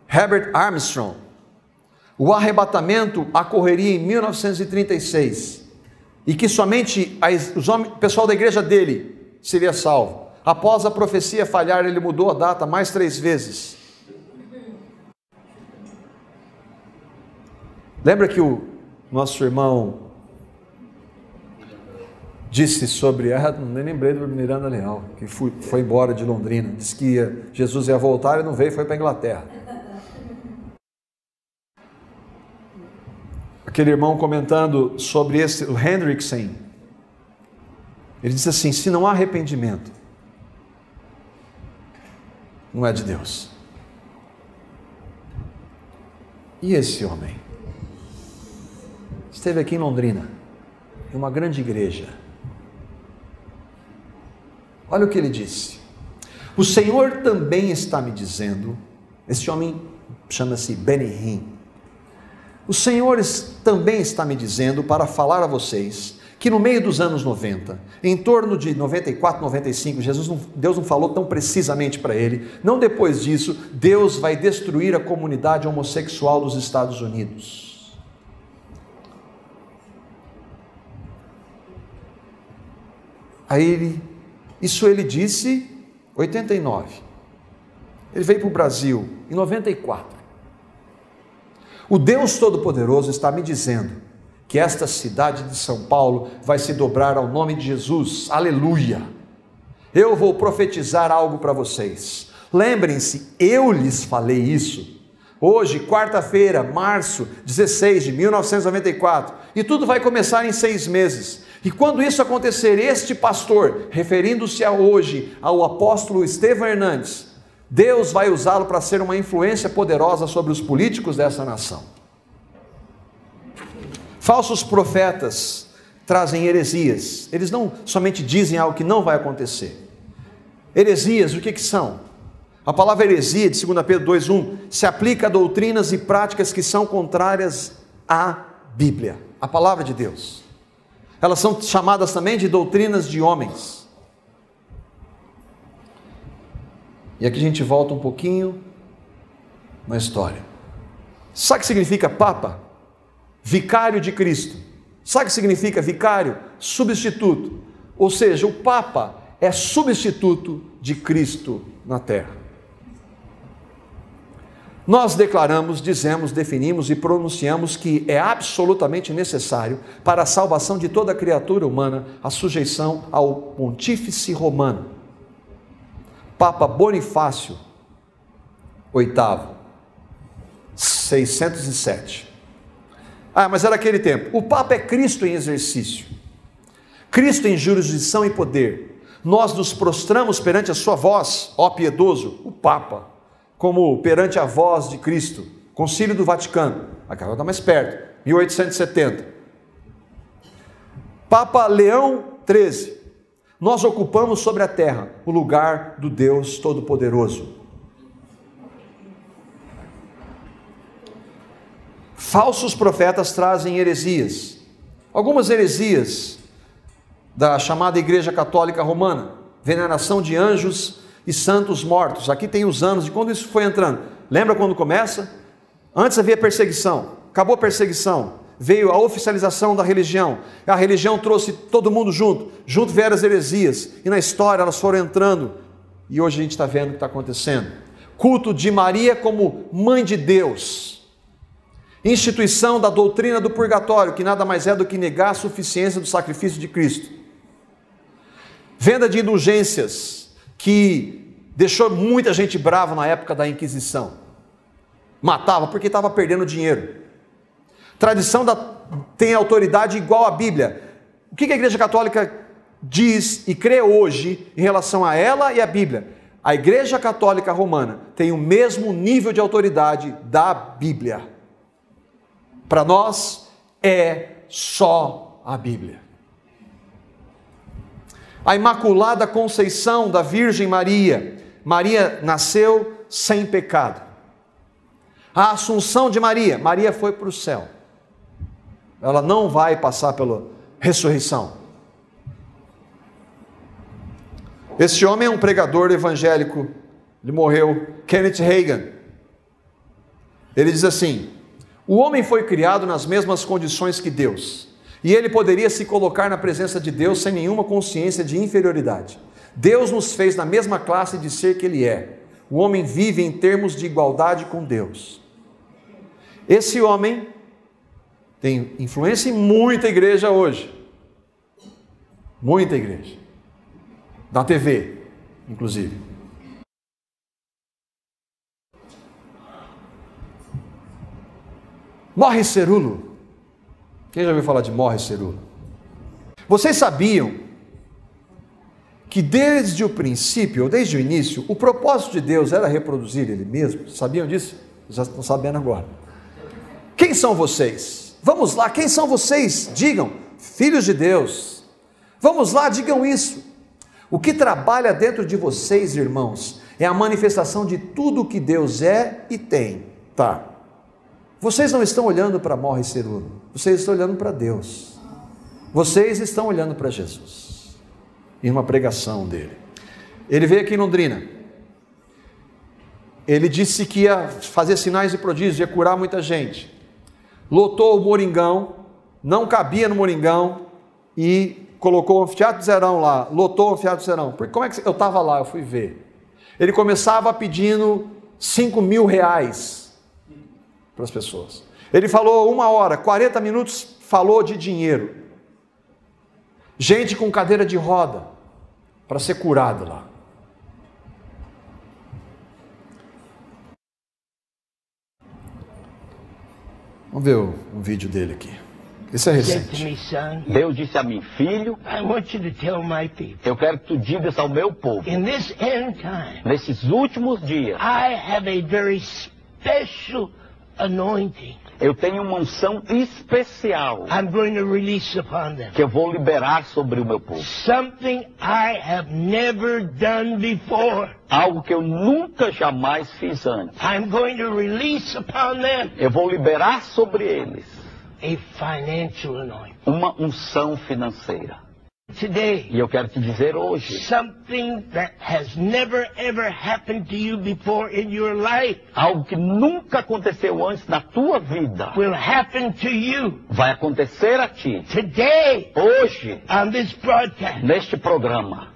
Herbert Armstrong, o arrebatamento ocorreria em 1936 e que somente o pessoal da igreja dele seria salvo. Após a profecia falhar, ele mudou a data mais 3 vezes. Lembra que o nosso irmão disse sobre, nem lembrei do Miranda Leal, que foi embora de Londrina, disse que Jesus ia voltar e não veio, foi para a Inglaterra. Aquele irmão comentando sobre o Hendrickson, ele disse assim: se não há arrependimento, não é de Deus. E esse homem esteve aqui em Londrina, em uma grande igreja. Olha o que ele disse: o Senhor também está me dizendo, esse homem chama-se Benny Hinn, o Senhor também está me dizendo para falar a vocês que no meio dos anos 90, em torno de 94, 95, Deus não falou tão precisamente para ele, não depois disso, Deus vai destruir a comunidade homossexual dos Estados Unidos. Aí isso ele disse em 89. Ele veio para o Brasil em 94. O Deus Todo-Poderoso está me dizendo que esta cidade de São Paulo vai se dobrar ao nome de Jesus. Aleluia! Eu vou profetizar algo para vocês. Lembrem-se, eu lhes falei isso. Hoje, quarta-feira, março 16 de 1994. E tudo vai começar em 6 meses. E quando isso acontecer, este pastor, referindo-se a hoje ao apóstolo Estevão Hernandes, Deus vai usá-lo para ser uma influência poderosa sobre os políticos dessa nação. Falsos profetas trazem heresias. Eles não somente dizem algo que não vai acontecer. Heresias, o que são? A palavra heresia, de 2 Pedro 2:1, se aplica a doutrinas e práticas que são contrárias à Bíblia, a palavra de Deus. Elas são chamadas também de doutrinas de homens. E aqui a gente volta um pouquinho na história. Sabe o que significa Papa? Vicário de Cristo. Sabe o que significa vicário? Substituto. Ou seja, o Papa é substituto de Cristo na terra. Nós declaramos, dizemos, definimos e pronunciamos que é absolutamente necessário para a salvação de toda criatura humana a sujeição ao Pontífice Romano, Papa Bonifácio VIII, 607. Mas era aquele tempo. O Papa é Cristo em exercício, Cristo em jurisdição e poder. Nós nos prostramos perante a sua voz, ó piedoso, o Papa, como perante a voz de Cristo. Concílio do Vaticano, aquela está mais perto, 1870. Papa Leão XIII. Nós ocupamos sobre a terra o lugar do Deus Todo-Poderoso. Falsos profetas trazem heresias. Algumas heresias da chamada Igreja Católica Romana, veneração de anjos e santos mortos. Aqui tem os anos de quando isso foi entrando. Lembra quando começa? Antes havia perseguição, acabou a perseguição, veio a oficialização da religião. A religião trouxe todo mundo junto vieram as heresias, e na história elas foram entrando, e hoje a gente está vendo o que está acontecendo. Culto de Maria como mãe de Deus, instituição da doutrina do purgatório, que nada mais é do que negar a suficiência do sacrifício de Cristo. Venda de indulgências, que deixou muita gente brava na época da Inquisição. Matava porque estava perdendo dinheiro. Tradição tem autoridade igual à Bíblia. O que a Igreja Católica diz e crê hoje em relação a ela e a Bíblia? A Igreja Católica Romana tem o mesmo nível de autoridade da Bíblia. Para nós é só a Bíblia. A Imaculada Conceição da Virgem Maria. Maria nasceu sem pecado. A Assunção de Maria. Maria foi para o céu. Ela não vai passar pela ressurreição. Este homem é um pregador evangélico. Ele morreu. Kenneth Hagin. Ele diz assim: o homem foi criado nas mesmas condições que Deus. E ele poderia se colocar na presença de Deus sem nenhuma consciência de inferioridade. Deus nos fez na mesma classe de ser que ele é. O homem vive em termos de igualdade com Deus. Esse homem tem influência em muita igreja hoje. Muita igreja. Da TV, inclusive. Morre Cerulo. Quem já ouviu falar de Morre Cerulo? Vocês sabiam que desde o princípio, ou desde o início, o propósito de Deus era reproduzir Ele mesmo? Sabiam disso? Já estão sabendo agora. Quem são vocês? Vamos lá, quem são vocês? Digam, filhos de Deus. Vamos lá, digam isso. O que trabalha dentro de vocês, irmãos, é a manifestação de tudo o que Deus é e tem. Tá. Vocês não estão olhando para Morre Cerulo, vocês estão olhando para Deus. Vocês estão olhando para Jesus. Em uma pregação dele. Ele veio aqui em Londrina. Ele disse que ia fazer sinais e prodígios, ia curar muita gente. Lotou o Moringão, não cabia no Moringão e colocou o Anfiteatro Zerão lá, lotou o Anfiteatro Zerão. Porque como é que eu estava lá, eu fui ver. Ele começava pedindo 5 mil reais para as pessoas. Ele falou 1 hora, 40 minutos, falou de dinheiro. Gente com cadeira de roda para ser curado lá. Vamos ver um vídeo dele aqui. Isso é recente. Deus disse a mim, filho, eu quero que tu digas ao meu povo, nesses últimos dias, eu tenho uma unção especial que eu vou liberar sobre o meu povo. Algo que eu nunca jamais fiz antes. Eu vou liberar sobre eles uma unção financeira. Today, e eu quero te dizer hoje, algo que nunca aconteceu antes na tua vida vai acontecer a ti. Today, hoje, neste programa,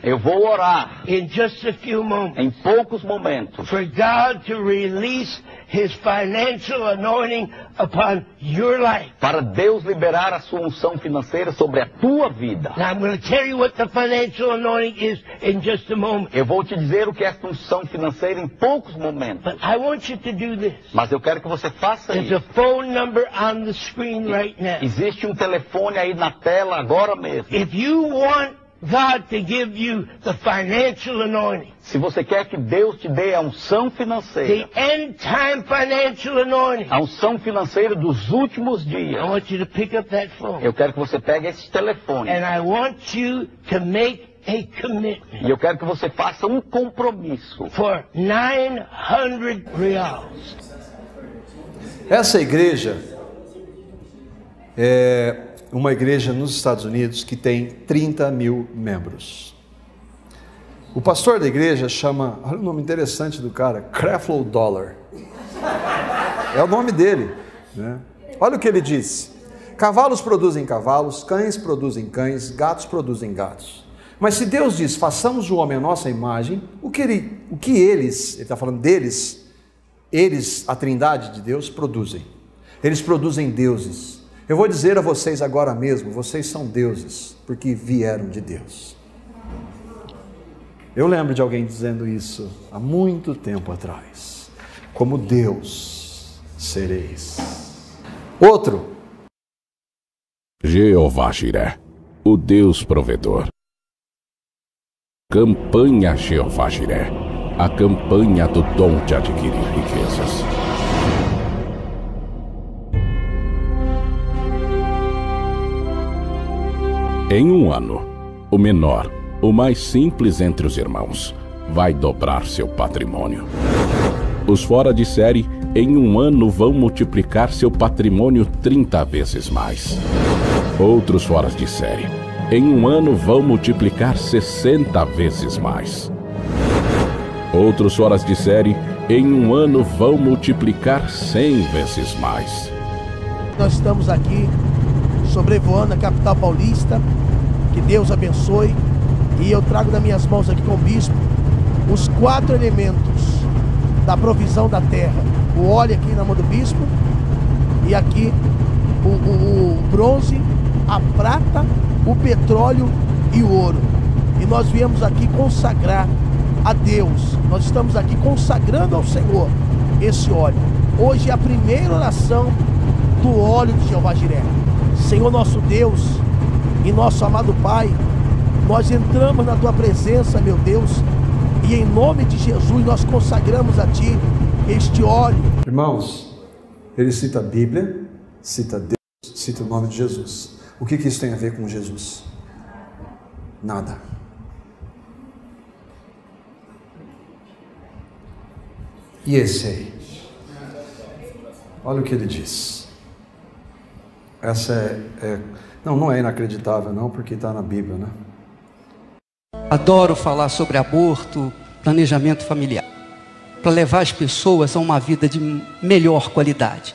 eu vou orar em poucos momentos for God to release His financial anointing upon your life. Para Deus liberar a sua unção financeira sobre a tua vida. Now I'm going to tell you what the financial anointing is in just a moment. Eu vou te dizer o que é essa unção financeira em poucos momentos. But I want you to do this. Mas eu quero que você faça There's isso. a phone number on the screen right now. Existe um telefone aí na tela agora mesmo. If you want God to give you the financial anointing, se você quer que Deus te dê a unção financeira, the end time financial anointing, a unção financeira dos últimos dias, I want you to pick up that phone. Eu quero que você pegue esse telefone. And I want you to make a commitment. E eu quero que você faça um compromisso. For 900 reais. Essa igreja é uma igreja nos Estados Unidos que tem 30 mil membros. O pastor da igreja chama, olha o nome interessante do cara, Creflo Dollar. É o nome dele, né? Olha o que ele disse: cavalos produzem cavalos, cães produzem cães, gatos produzem gatos. Mas se Deus diz, façamos o homem à nossa imagem, o que eles, ele está falando deles, eles, a trindade de Deus, produzem. Eles produzem deuses. Eu vou dizer a vocês agora mesmo, vocês são deuses, porque vieram de Deus. Eu lembro de alguém dizendo isso há muito tempo atrás. Como Deus sereis. Outro. Jeová Jiré, o Deus provedor. Campanha Jeová Jiré, a campanha do dom de adquirir riquezas. Em um ano, o menor, o mais simples entre os irmãos, vai dobrar seu patrimônio. Os fora de série, em um ano, vão multiplicar seu patrimônio 30 vezes mais. Outros fora de série, em um ano, vão multiplicar 60 vezes mais. Outros fora de série, em um ano, vão multiplicar 100 vezes mais. Nós estamos aqui sobrevoando a capital paulista. Que Deus abençoe. E eu trago nas minhas mãos aqui com o bispo os 4 elementos da provisão da terra. O óleo aqui na mão do bispo, e aqui o bronze, a prata, o petróleo e o ouro. E nós viemos aqui consagrar a Deus. Nós estamos aqui consagrando ao Senhor esse óleo. Hoje é a primeira oração do óleo de Jeová Jiré. Senhor nosso Deus e nosso amado Pai, nós entramos na Tua presença, meu Deus, e em nome de Jesus nós consagramos a Ti este óleo. Irmãos, ele cita a Bíblia, cita Deus, cita o nome de Jesus. O que isso tem a ver com Jesus? Nada. E esse aí? Olha o que ele diz. Essa não é inacreditável não, porque está na Bíblia, né? Adoro falar sobre aborto, planejamento familiar, para levar as pessoas a uma vida de melhor qualidade,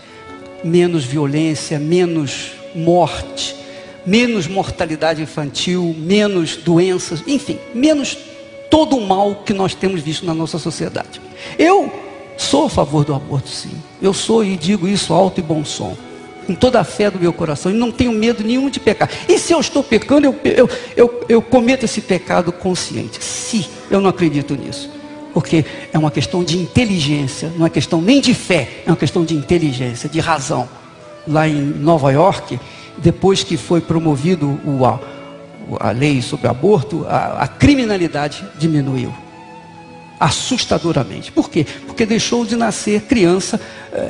menos violência, menos morte, menos mortalidade infantil, menos doenças, enfim, menos todo o mal que nós temos visto na nossa sociedade. Eu sou a favor do aborto, sim. Eu sou, e digo isso alto e bom som, com toda a fé do meu coração, e não tenho medo nenhum de pecar. E se eu estou pecando, eu cometo esse pecado consciente. Se eu não acredito nisso, porque é uma questão de inteligência, não é questão nem de fé, é uma questão de inteligência, de razão. Lá em Nova York, depois que foi promovido a lei sobre aborto, a criminalidade diminuiu assustadoramente. Por quê? Porque deixou de nascer criança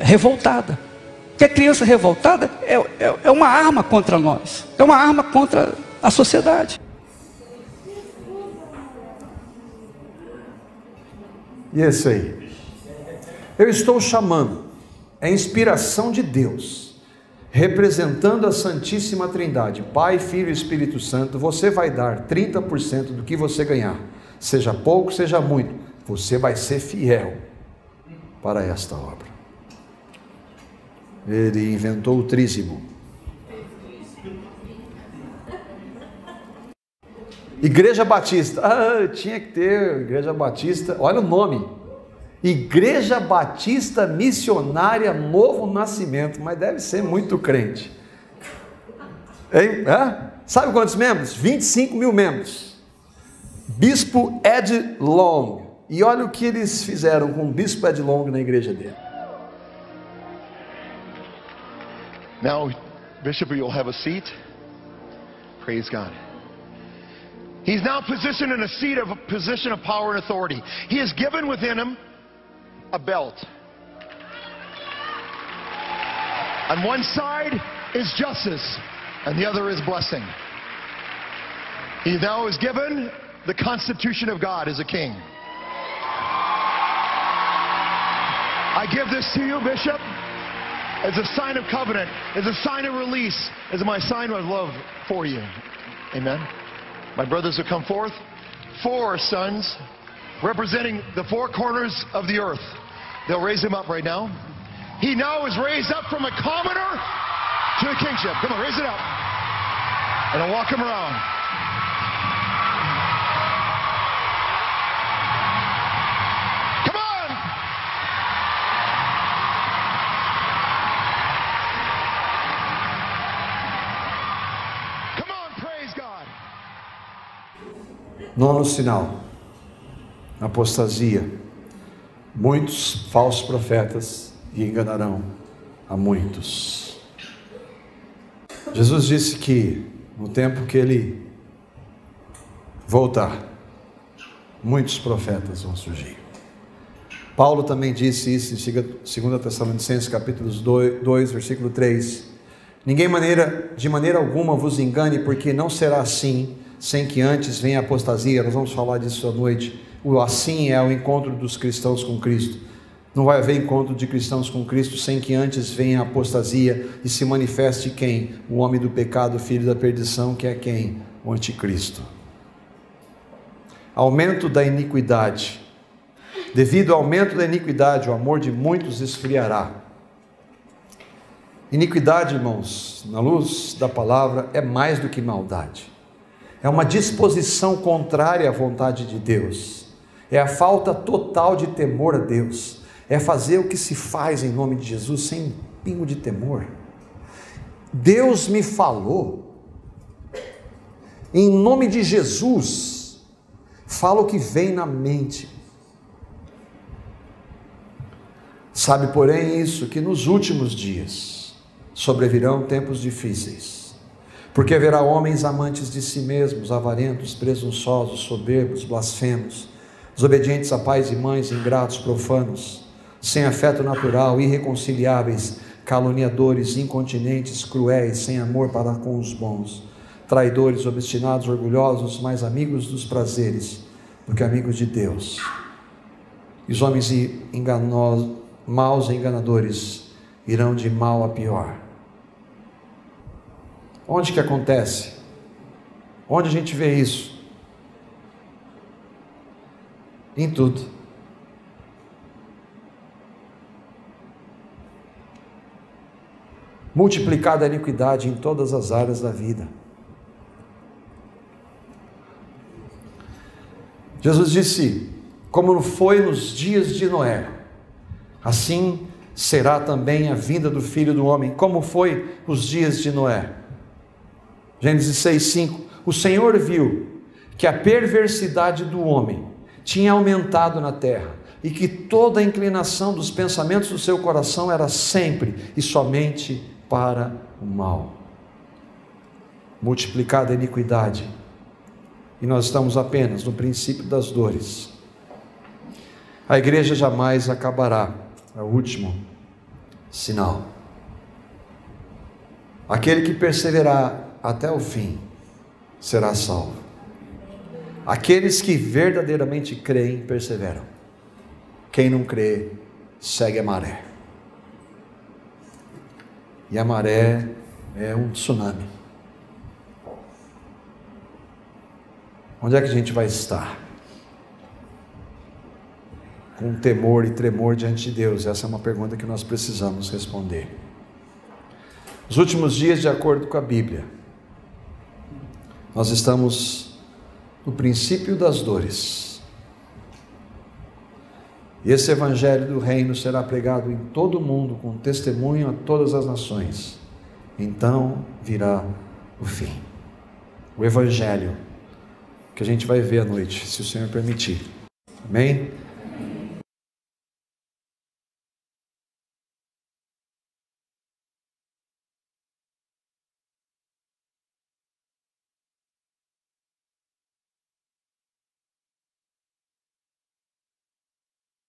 revoltada. Porque a criança revoltada é uma arma contra nós, é uma arma contra a sociedade. E esse aí? Eu estou chamando, é inspiração de Deus, representando a Santíssima Trindade, Pai, Filho e Espírito Santo. Você vai dar 30% do que você ganhar, seja pouco, seja muito, você vai ser fiel para esta obra. Ele inventou o trízimo. Igreja Batista. Tinha que ter Igreja Batista. Olha o nome. Igreja Batista Missionária Novo Nascimento. Mas deve ser muito crente. Hein? Sabe quantos membros? 25 mil membros. Bispo Ed Long. E olha o que eles fizeram com o Bispo Ed Long na igreja dele. Now, Bishop, you'll have a seat. Praise God. He's now positioned in a position of power and authority. He is given within him a belt. On one side is justice, and the other is blessing. He now is given the constitution of God as a king. I give this to you, Bishop. as a sign of covenant, as a sign of release, as my sign of love for you. Amen. My brothers will come forth. 4 sons representing the 4 corners of the earth. They'll raise him up right now. He now is raised up from a commoner to a kingship. Come on, raise it up. And I'll walk him around. Come on! Come on, praise God. 9º sinal. Apostasia. Muitos falsos profetas e enganarão a muitos. Jesus disse que no tempo que ele voltar, muitos profetas vão surgir. Paulo também disse isso em 2 Tessalonicenses capítulo 2, versículo 3. Ninguém de maneira alguma vos engane, porque não será assim, sem que antes venha a apostasia. Nós vamos falar disso à noite. O assim é o encontro dos cristãos com Cristo. Não vai haver encontro de cristãos com Cristo sem que antes venha a apostasia e se manifeste quem? O homem do pecado, filho da perdição, que é quem? O anticristo. Aumento da iniquidade. Devido ao aumento da iniquidade, o amor de muitos esfriará. Iniquidade, irmãos, na luz da palavra, é mais do que maldade. É uma disposição contrária à vontade de Deus. É a falta total de temor a Deus. É fazer o que se faz em nome de Jesus sem um pingo de temor. Deus me falou, em nome de Jesus, fala o que vem na mente. Sabe, porém, isso, que nos últimos dias sobrevirão tempos difíceis, porque haverá homens amantes de si mesmos, avarentos, presunçosos, soberbos, blasfemos, desobedientes a pais e mães, ingratos, profanos, sem afeto natural, irreconciliáveis, caluniadores, incontinentes, cruéis, sem amor para com os bons, traidores, obstinados, orgulhosos, mais amigos dos prazeres do que amigos de Deus. E os homens maus e enganadores irão de mal a pior. Onde que acontece? Onde a gente vê isso? Em tudo. Multiplicada a iniquidade em todas as áreas da vida. Jesus disse, como foi nos dias de Noé, assim será também a vinda do Filho do Homem. Como foi os dias de Noé? Gênesis 6:5. O Senhor viu que a perversidade do homem tinha aumentado na terra, e que toda a inclinação dos pensamentos do seu coração era sempre e somente para o mal. Multiplicada a iniquidade, e nós estamos apenas no princípio das dores. A igreja jamais acabará. É o último sinal. Aquele que perseverar até o fim será salvo. Aqueles que verdadeiramente creem, perseveram. Quem não crê, segue a maré. E a maré é um tsunami. Onde é que a gente vai estar? Com temor e tremor diante de Deus? Essa é uma pergunta que nós precisamos responder. Os últimos dias, de acordo com a Bíblia, nós estamos no princípio das dores. E esse evangelho do reino será pregado em todo o mundo, com testemunho a todas as nações. Então virá o fim. O evangelho que a gente vai ver à noite, se o Senhor permitir. Amém?